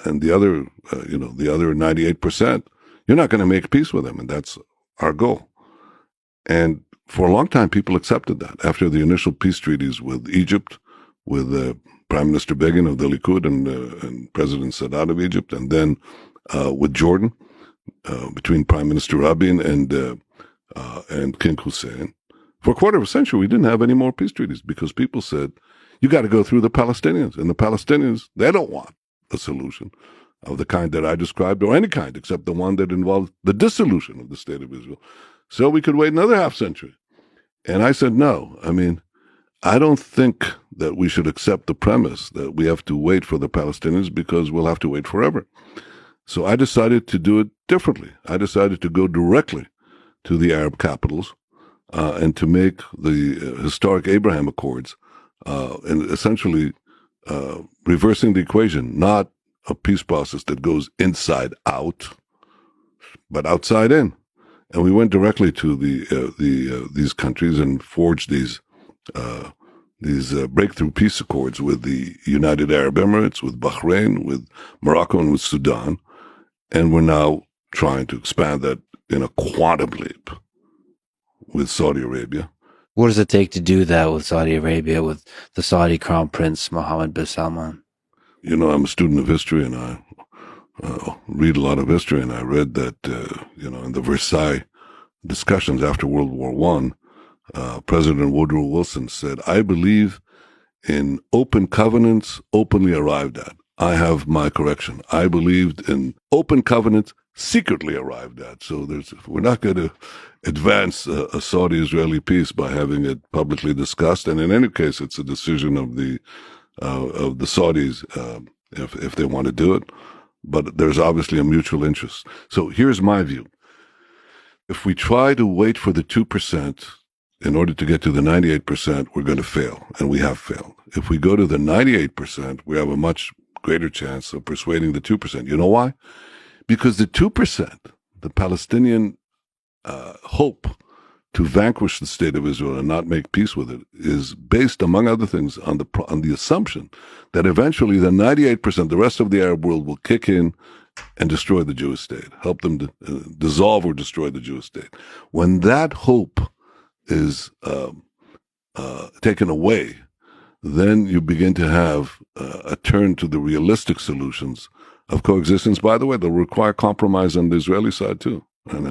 S2: And the other 98%, you're not going to make peace with them. And that's our goal. And for a long time, people accepted that. After the initial peace treaties with Egypt, with Prime Minister Begin of the Likud and President Sadat of Egypt, and then with Jordan, between Prime Minister Rabin and King Hussein, for a quarter of a century, we didn't have any more peace treaties because people said, you got to go through the Palestinians. And the Palestinians, they don't want a solution of the kind that I described, or any kind, except the one that involved the dissolution of the state of Israel. So we could wait another half century. And I said, no. I don't think that we should accept the premise that we have to wait for the Palestinians, because we'll have to wait forever. So I decided to do it differently. I decided to go directly to the Arab capitals and to make the historic Abraham Accords and essentially reversing the equation, not a peace process that goes inside out, but outside in. And we went directly to these countries and forged these breakthrough peace accords with the United Arab Emirates, with Bahrain, with Morocco, and with Sudan. And we're now trying to expand that in a quantum leap with Saudi Arabia.
S1: What does it take to do that with Saudi Arabia, with the Saudi Crown Prince Mohammed bin Salman?
S2: I'm a student of history, and I read a lot of history, and I read that, in the Versailles discussions after World War I, President Woodrow Wilson said, I believe in open covenants openly arrived at. I have my correction. I believed in open covenants secretly arrived at. So we're not going to advance a Saudi-Israeli peace by having it publicly discussed. And in any case, it's a decision of the Saudis if they want to do it. But there's obviously a mutual interest. So here's my view. If we try to wait for the 2% in order to get to the 98%, we're going to fail, and we have failed. If we go to the 98%, we have a much greater chance of persuading the 2%. You know why? Because the 2%, the Palestinian hope to vanquish the state of Israel and not make peace with it, is based, among other things, on the assumption that eventually the 98%, the rest of the Arab world, will kick in and destroy the Jewish state, help them to dissolve or destroy the Jewish state. When that hope is taken away, then you begin to have a turn to the realistic solutions of coexistence. By the way, they'll require compromise on the Israeli side too, and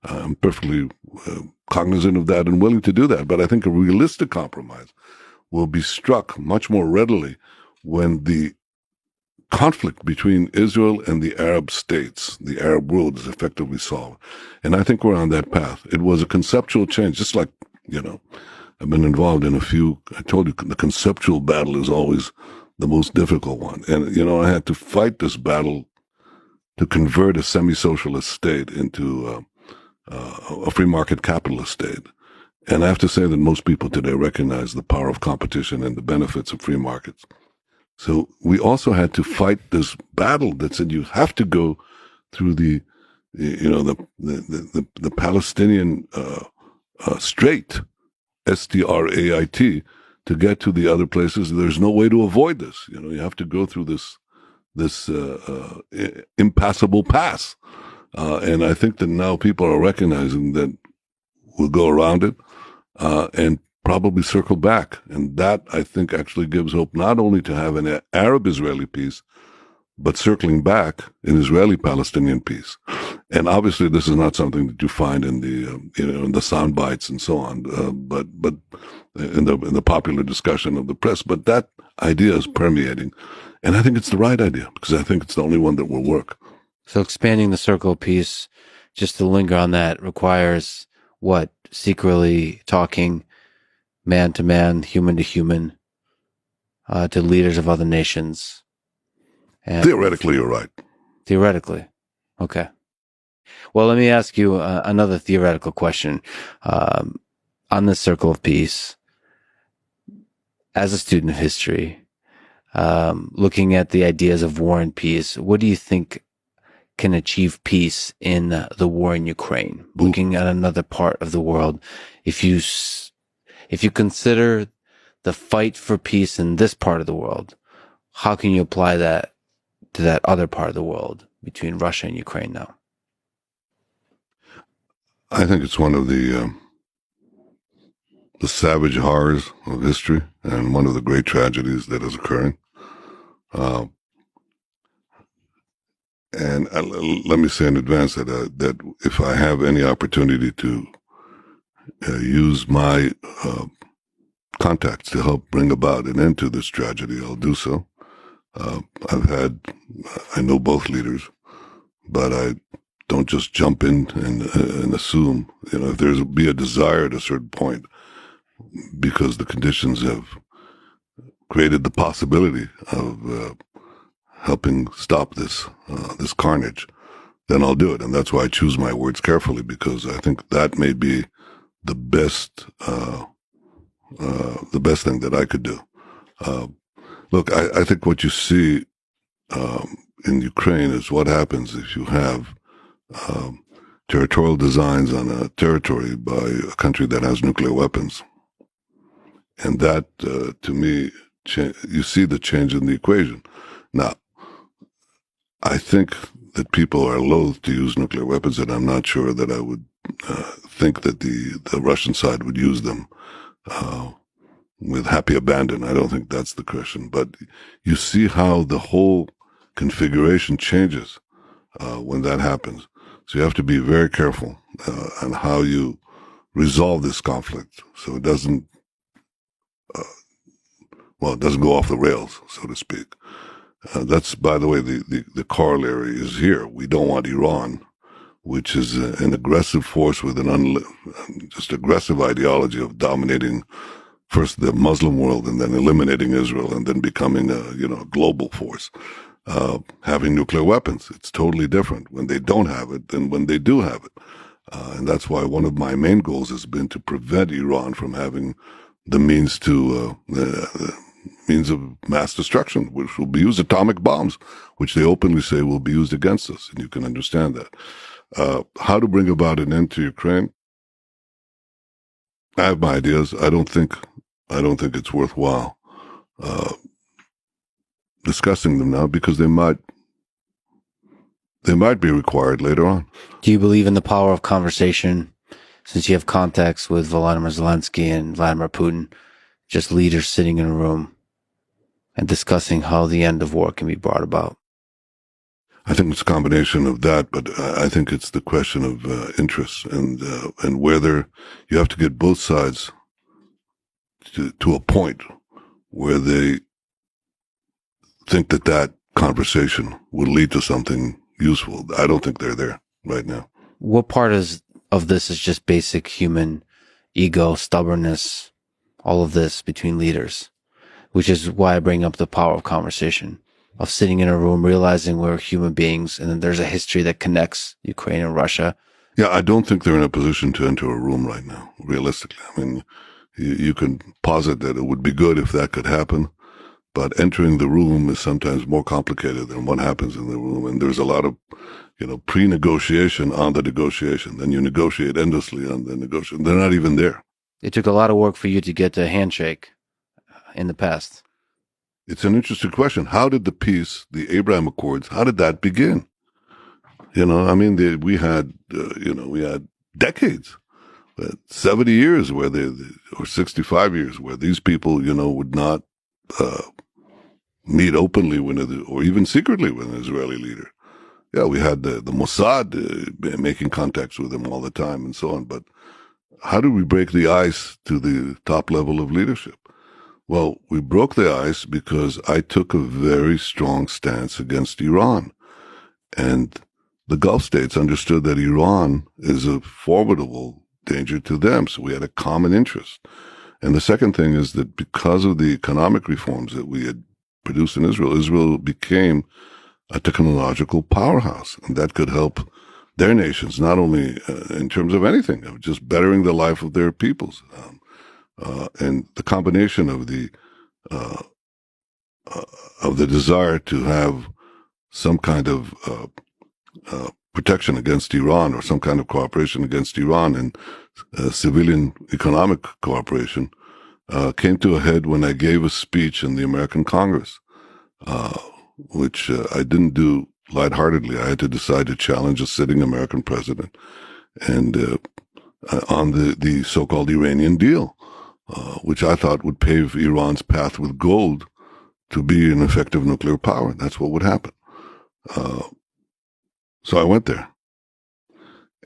S2: I'm perfectly cognizant of that and willing to do that. But I think a realistic compromise will be struck much more readily when the conflict between Israel and the Arab states, the Arab world, is effectively solved. And I think we're on that path. It was a conceptual change, just like, I've been involved in a few. I told you the conceptual battle is always the most difficult one. And, I had to fight this battle to convert a semi-socialist state into a free market capitalist state. And I have to say that most people today recognize the power of competition and the benefits of free markets. So we also had to fight this battle that said you have to go through the Palestinian strait, S-T-R-A-I-T, to get to the other places. There's no way to avoid this. You have to go through this impassable pass. And I think that now people are recognizing that we'll go around it and probably circle back. And that, I think, actually gives hope not only to have an Arab-Israeli peace, but circling back an Israeli-Palestinian peace. And obviously, this is not something that you find in the sound bites and so on, but in the popular discussion of the press. But that idea is permeating, and I think it's the right idea because I think it's the only one that will work.
S1: So expanding the circle of peace, just to linger on that, requires what? Secretly talking, man to man, human to human, to leaders of other nations. And
S2: theoretically, you're right.
S1: Theoretically. Okay. Well, let me ask you another theoretical question. On this circle of peace, as a student of history, looking at the ideas of war and peace, what do you think can achieve peace in the war in Ukraine? Looking at another part of the world, if you consider the fight for peace in this part of the world, how can you apply that to that other part of the world between Russia and Ukraine now?
S2: I think it's one of the savage horrors of history and one of the great tragedies that is occurring. And let me say in advance that if I have any opportunity to use my contacts to help bring about an end to this tragedy, I'll do so. I know both leaders, but I don't just jump in and assume, if there's be a desire at a certain point, because the conditions have created the possibility of helping stop this carnage, then I'll do it. And that's why I choose my words carefully, because I think that may be the best thing that I could do. Look, I think what you see in Ukraine is what happens if you have territorial designs on a territory by a country that has nuclear weapons. And that, to me, you see the change in the equation. Now, I think that people are loath to use nuclear weapons, and I'm not sure that I would think that the Russian side would use them with happy abandon. I don't think that's the question. But you see how the whole configuration changes when that happens. So you have to be very careful on how you resolve this conflict so it doesn't well, it doesn't go off the rails, so to speak. That's, by the way, the corollary is here. We don't want Iran, which is an aggressive force with just aggressive ideology of dominating first the Muslim world and then eliminating Israel and then becoming a global force. Having nuclear weapons, it's totally different when they don't have it than when they do have it. And that's why one of my main goals has been to prevent Iran from having the means of mass destruction, which will be used, atomic bombs, which they openly say will be used against us. And you can understand that. How to bring about an end to Ukraine? I have my ideas. I don't think it's worthwhile discussing them now because they might be required later on.
S1: Do you believe in the power of conversation? Since you have contacts with Volodymyr Zelensky and Vladimir Putin, just leaders sitting in a room and discussing how the end of war can be brought about?
S2: I think it's a combination of that, but I think it's the question of interests and whether you have to get both sides to a point where they think that conversation will lead to something useful. I don't think they're there right now.
S1: What part of this is just basic human ego, stubbornness, all of this between leaders, which is why I bring up the power of conversation, of sitting in a room, realizing we're human beings, and then there's a history that connects Ukraine and Russia.
S2: Yeah, I don't think they're in a position to enter a room right now, realistically. I mean, you can posit that it would be good if that could happen, but entering the room is sometimes more complicated than what happens in the room. And there's a lot of, pre-negotiation on the negotiation. Then you negotiate endlessly on the negotiation. They're not even there.
S1: It took a lot of work for you to get to a handshake in the past.
S2: It's an interesting question. How did the peace, the Abraham Accords, how did that begin? We had decades, 70 years or 65 years where these people, would not meet openly or even secretly with an Israeli leader. Yeah, we had the Mossad making contacts with them all the time and so on. But how do we break the ice to the top level of leadership? Well, we broke the ice because I took a very strong stance against Iran. And the Gulf states understood that Iran is a formidable danger to them. So we had a common interest. And the second thing is that because of the economic reforms that we had produced in Israel, Israel became a technological powerhouse. And that could help their nations, not only in terms of anything, of just bettering the life of their peoples. And the combination of the desire to have some kind of protection against Iran or some kind of cooperation against Iran and civilian economic cooperation came to a head when I gave a speech in the American Congress, which I didn't do lightheartedly. I had to decide to challenge a sitting American president and on the so-called Iranian deal, which I thought would pave Iran's path with gold to be an effective nuclear power. That's what would happen. So I went there.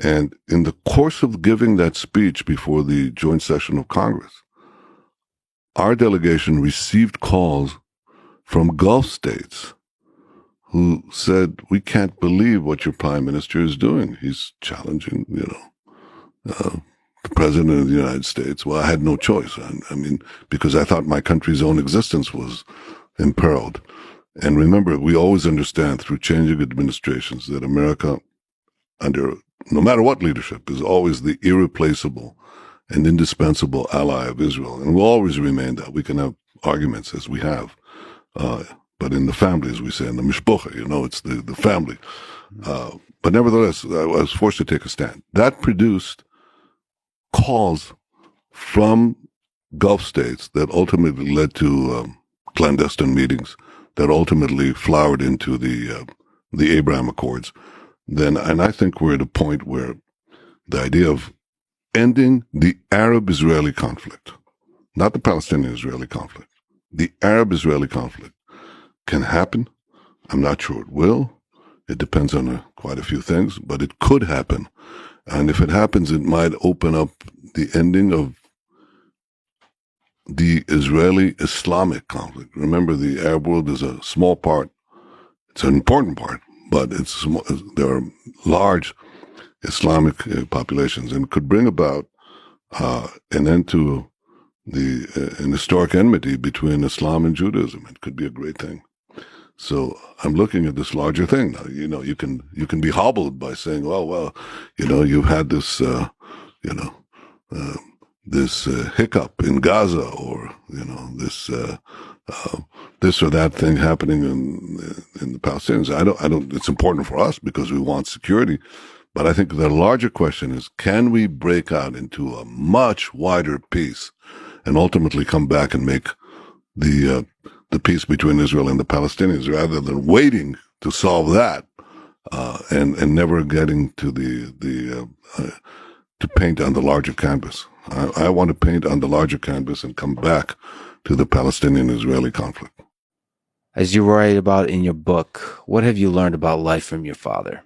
S2: And in the course of giving that speech before the joint session of Congress, our delegation received calls from Gulf states who said, we can't believe what your prime minister is doing. He's challenging, the president of the United States. Well, I had no choice. I mean, because I thought my country's own existence was imperiled. And remember, we always understand through changing administrations that America, under no matter what leadership, is always the irreplaceable and indispensable ally of Israel. And will always remain that. We can have arguments as we have. But in the family, as we say, in the mishpocha, it's the family. But nevertheless, I was forced to take a stand. That produced calls from Gulf states that ultimately led to clandestine meetings that ultimately flowered into the Abraham Accords. And I think we're at a point where the idea of ending the Arab-Israeli conflict, not the Palestinian-Israeli conflict, the Arab-Israeli conflict can happen. I'm not sure it will. It depends on quite a few things, but it could happen. And if it happens, it might open up the ending of the Israeli-Islamic conflict. Remember, the Arab world is a small part. It's an important part, but there are large Islamic populations, and could bring about an end to an historic enmity between Islam and Judaism. It could be a great thing. So I'm looking at this larger thing now. You can be hobbled by saying, well, you've had this, this hiccup in Gaza, or this or that thing happening in the Palestinians. I don't. It's important for us because we want security. But I think the larger question is, can we break out into a much wider peace and ultimately come back and make the peace between Israel and the Palestinians, rather than waiting to solve that and never getting to to paint on the larger canvas. I want to paint on the larger canvas and come back to the Palestinian-Israeli conflict.
S1: As you write about in your book, what have you learned about life from your father?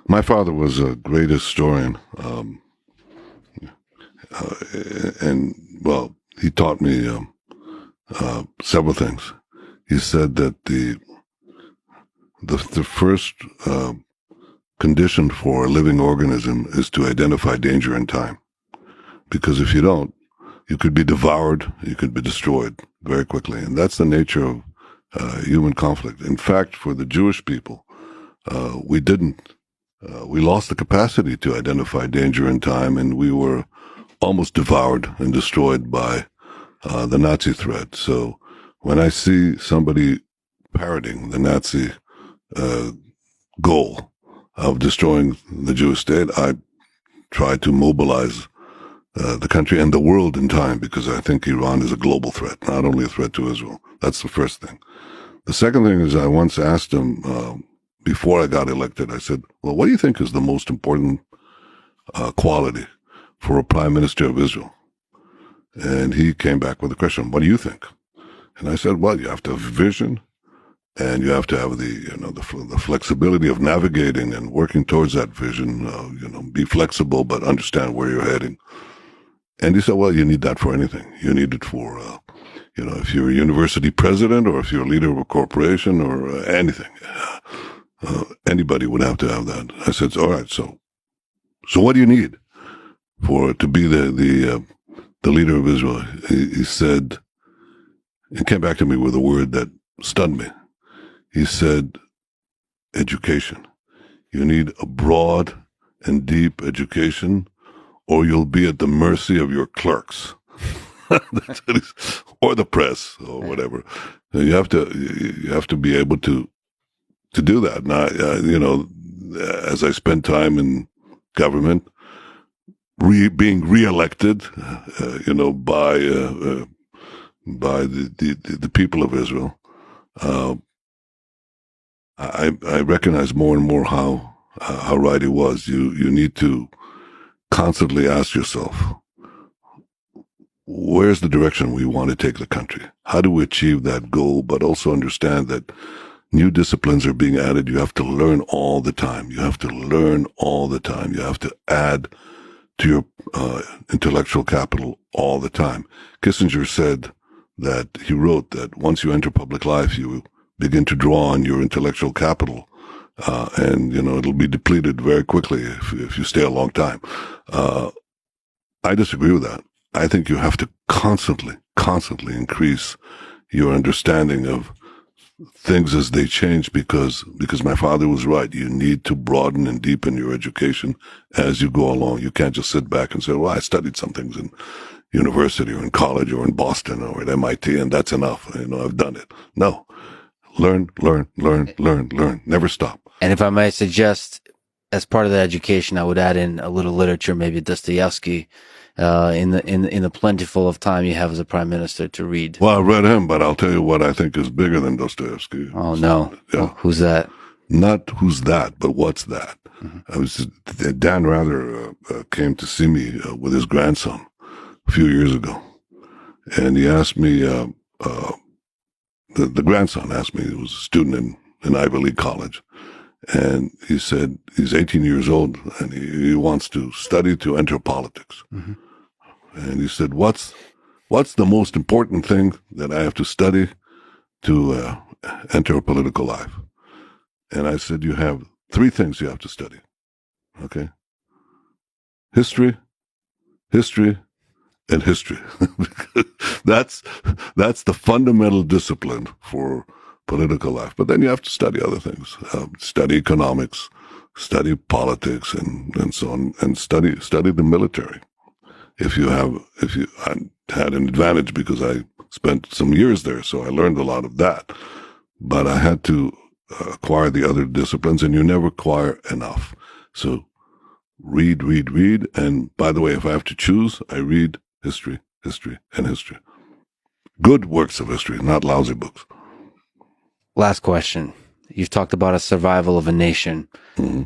S2: My father was a great historian, and he taught me several things. He said that the first condition for a living organism is to identify danger in time, because if you don't, you could be devoured, you could be destroyed very quickly, and that's the nature of human conflict. In fact, for the Jewish people, we didn't. We lost the capacity to identify danger in time, and we were almost devoured and destroyed by the Nazi threat. So when I see somebody parroting the Nazi goal of destroying the Jewish state, I try to mobilize the country and the world in time, because I think Iran is a global threat, not only a threat to Israel. That's the first thing. The second thing is, I once asked him, before I got elected, I said, well, what do you think is the most important quality for a prime minister of Israel? And he came back with a question, what do you think? And I said, well, you have to have vision, and you have to have the flexibility of navigating and working towards that vision, be flexible, but understand where you're heading. And he said, well, you need that for anything. You need it for, if you're a university president, or if you're a leader of a corporation, or anything. Anybody would have to have that. I said, all right, so what do you need to be the leader of Israel? He said, he came back to me with a word that stunned me. He said, education. You need a broad and deep education, or you'll be at the mercy of your clerks. Or the press, or whatever. You have to be able to do that. Now, as I spend time in government, being reelected, by the people of Israel, I recognize more and more how right he was. You need to constantly ask yourself, where's the direction we want to take the country? How do we achieve that goal? But also understand that new disciplines are being added. You have to learn all the time. You have to learn all the time. You have to add to your intellectual capital all the time. Kissinger said that, he wrote that once you enter public life, you begin to draw on your intellectual capital, and it'll be depleted very quickly if you stay a long time. I disagree with that. I think you have to constantly increase your understanding of things as they change, because my father was right. You need to broaden and deepen your education as you go along. You can't just sit back and say, well, I studied some things in university or in college or in Boston or at MIT, and that's enough. I've done it. No. Learn. Never stop.
S1: And if I may suggest, as part of the education, I would add in a little literature, maybe Dostoevsky, in the plentiful of time you have as a prime minister to read.
S2: Well, I read him, but I'll tell you what I think is bigger than Dostoevsky.
S1: Oh, no. Yeah. Well, who's that?
S2: Not who's that, but what's that? Mm-hmm. Dan Rather came to see me with his grandson a few years ago, and he asked me, the grandson asked me, he was a student in Ivy League college, and he said he's 18 years old and he wants to study to enter politics. Mm-hmm. And he said, what's what's the most important thing that I have to study to enter a political life? And I said, you have three things you have to study. Okay. History, history, and history. that's the fundamental discipline for political life. But then you have to study other things. Study economics, study politics, and so on, and study the military. If you I had an advantage because I spent some years there, so I learned a lot of that. But I had to acquire the other disciplines, and you never acquire enough. So read. And by the way, if I have to choose, I read history, and history. Good works of history, not lousy books.
S1: Last question. You've talked about a survival of a nation.
S2: Mm-hmm.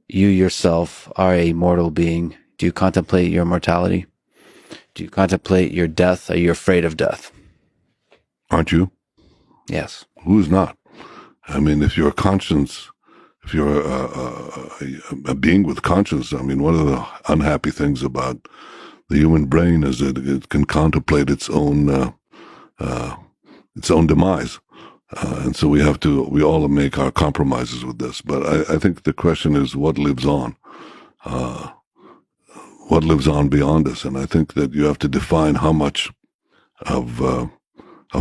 S1: You yourself are a mortal being. Do you contemplate your mortality? Do you contemplate your death? Are you afraid of death?
S2: Aren't you?
S1: Yes.
S2: Who's not? I mean, if you're if you're a being with conscience, I mean, one of the unhappy things about the human brain is that it can contemplate its own demise. And so we all make our compromises with this. But I think the question is what lives on? What lives on beyond us? And I think that you have to define how much of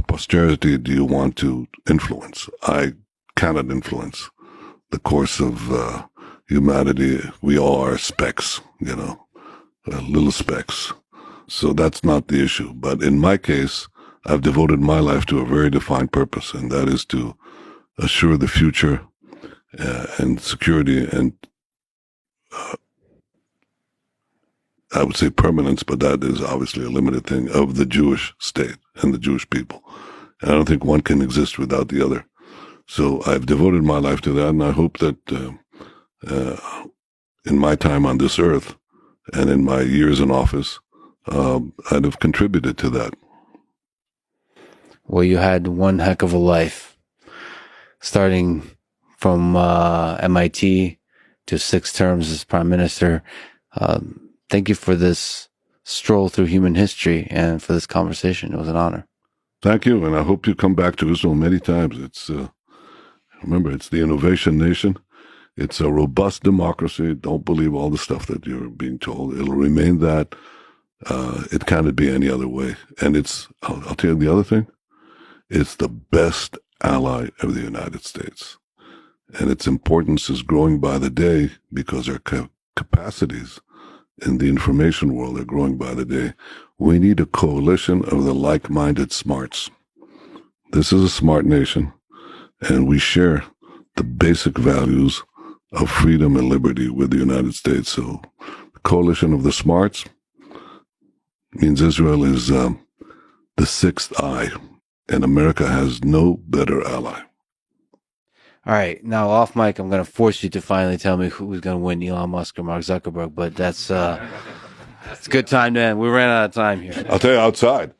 S2: posterity do you want to influence. I cannot influence the course of humanity. We all are specks, little specks. So that's not the issue. But in my case, I've devoted my life to a very defined purpose, and that is to assure the future and security and I would say permanence, but that is obviously a limited thing, of the Jewish state and the Jewish people. And I don't think one can exist without the other. So I've devoted my life to that, and I hope that in my time on this earth and in my years in office, I'd have contributed to that.
S1: Well, you had one heck of a life, starting from MIT to 6 terms as prime minister. Thank you for this stroll through human history and for this conversation. It was an honor.
S2: Thank you, and I hope you come back to Israel many times. Remember, it's the innovation nation. It's a robust democracy. Don't believe all the stuff that you're being told. It'll remain that. It cannot be any other way. And I'll tell you the other thing. It's the best ally of the United States. And its importance is growing by the day because our capacities in the information world are growing by the day. We need a coalition of the like-minded smarts. This is a smart nation, and we share the basic values of freedom and liberty with the United States. So the coalition of the smarts means Israel is the sixth eye, and America has no better ally.
S1: All right, now off mic, I'm going to force you to finally tell me who's going to win, Elon Musk or Mark Zuckerberg. But that's it's a good time to end. We ran out of time here.
S2: I'll tell you outside.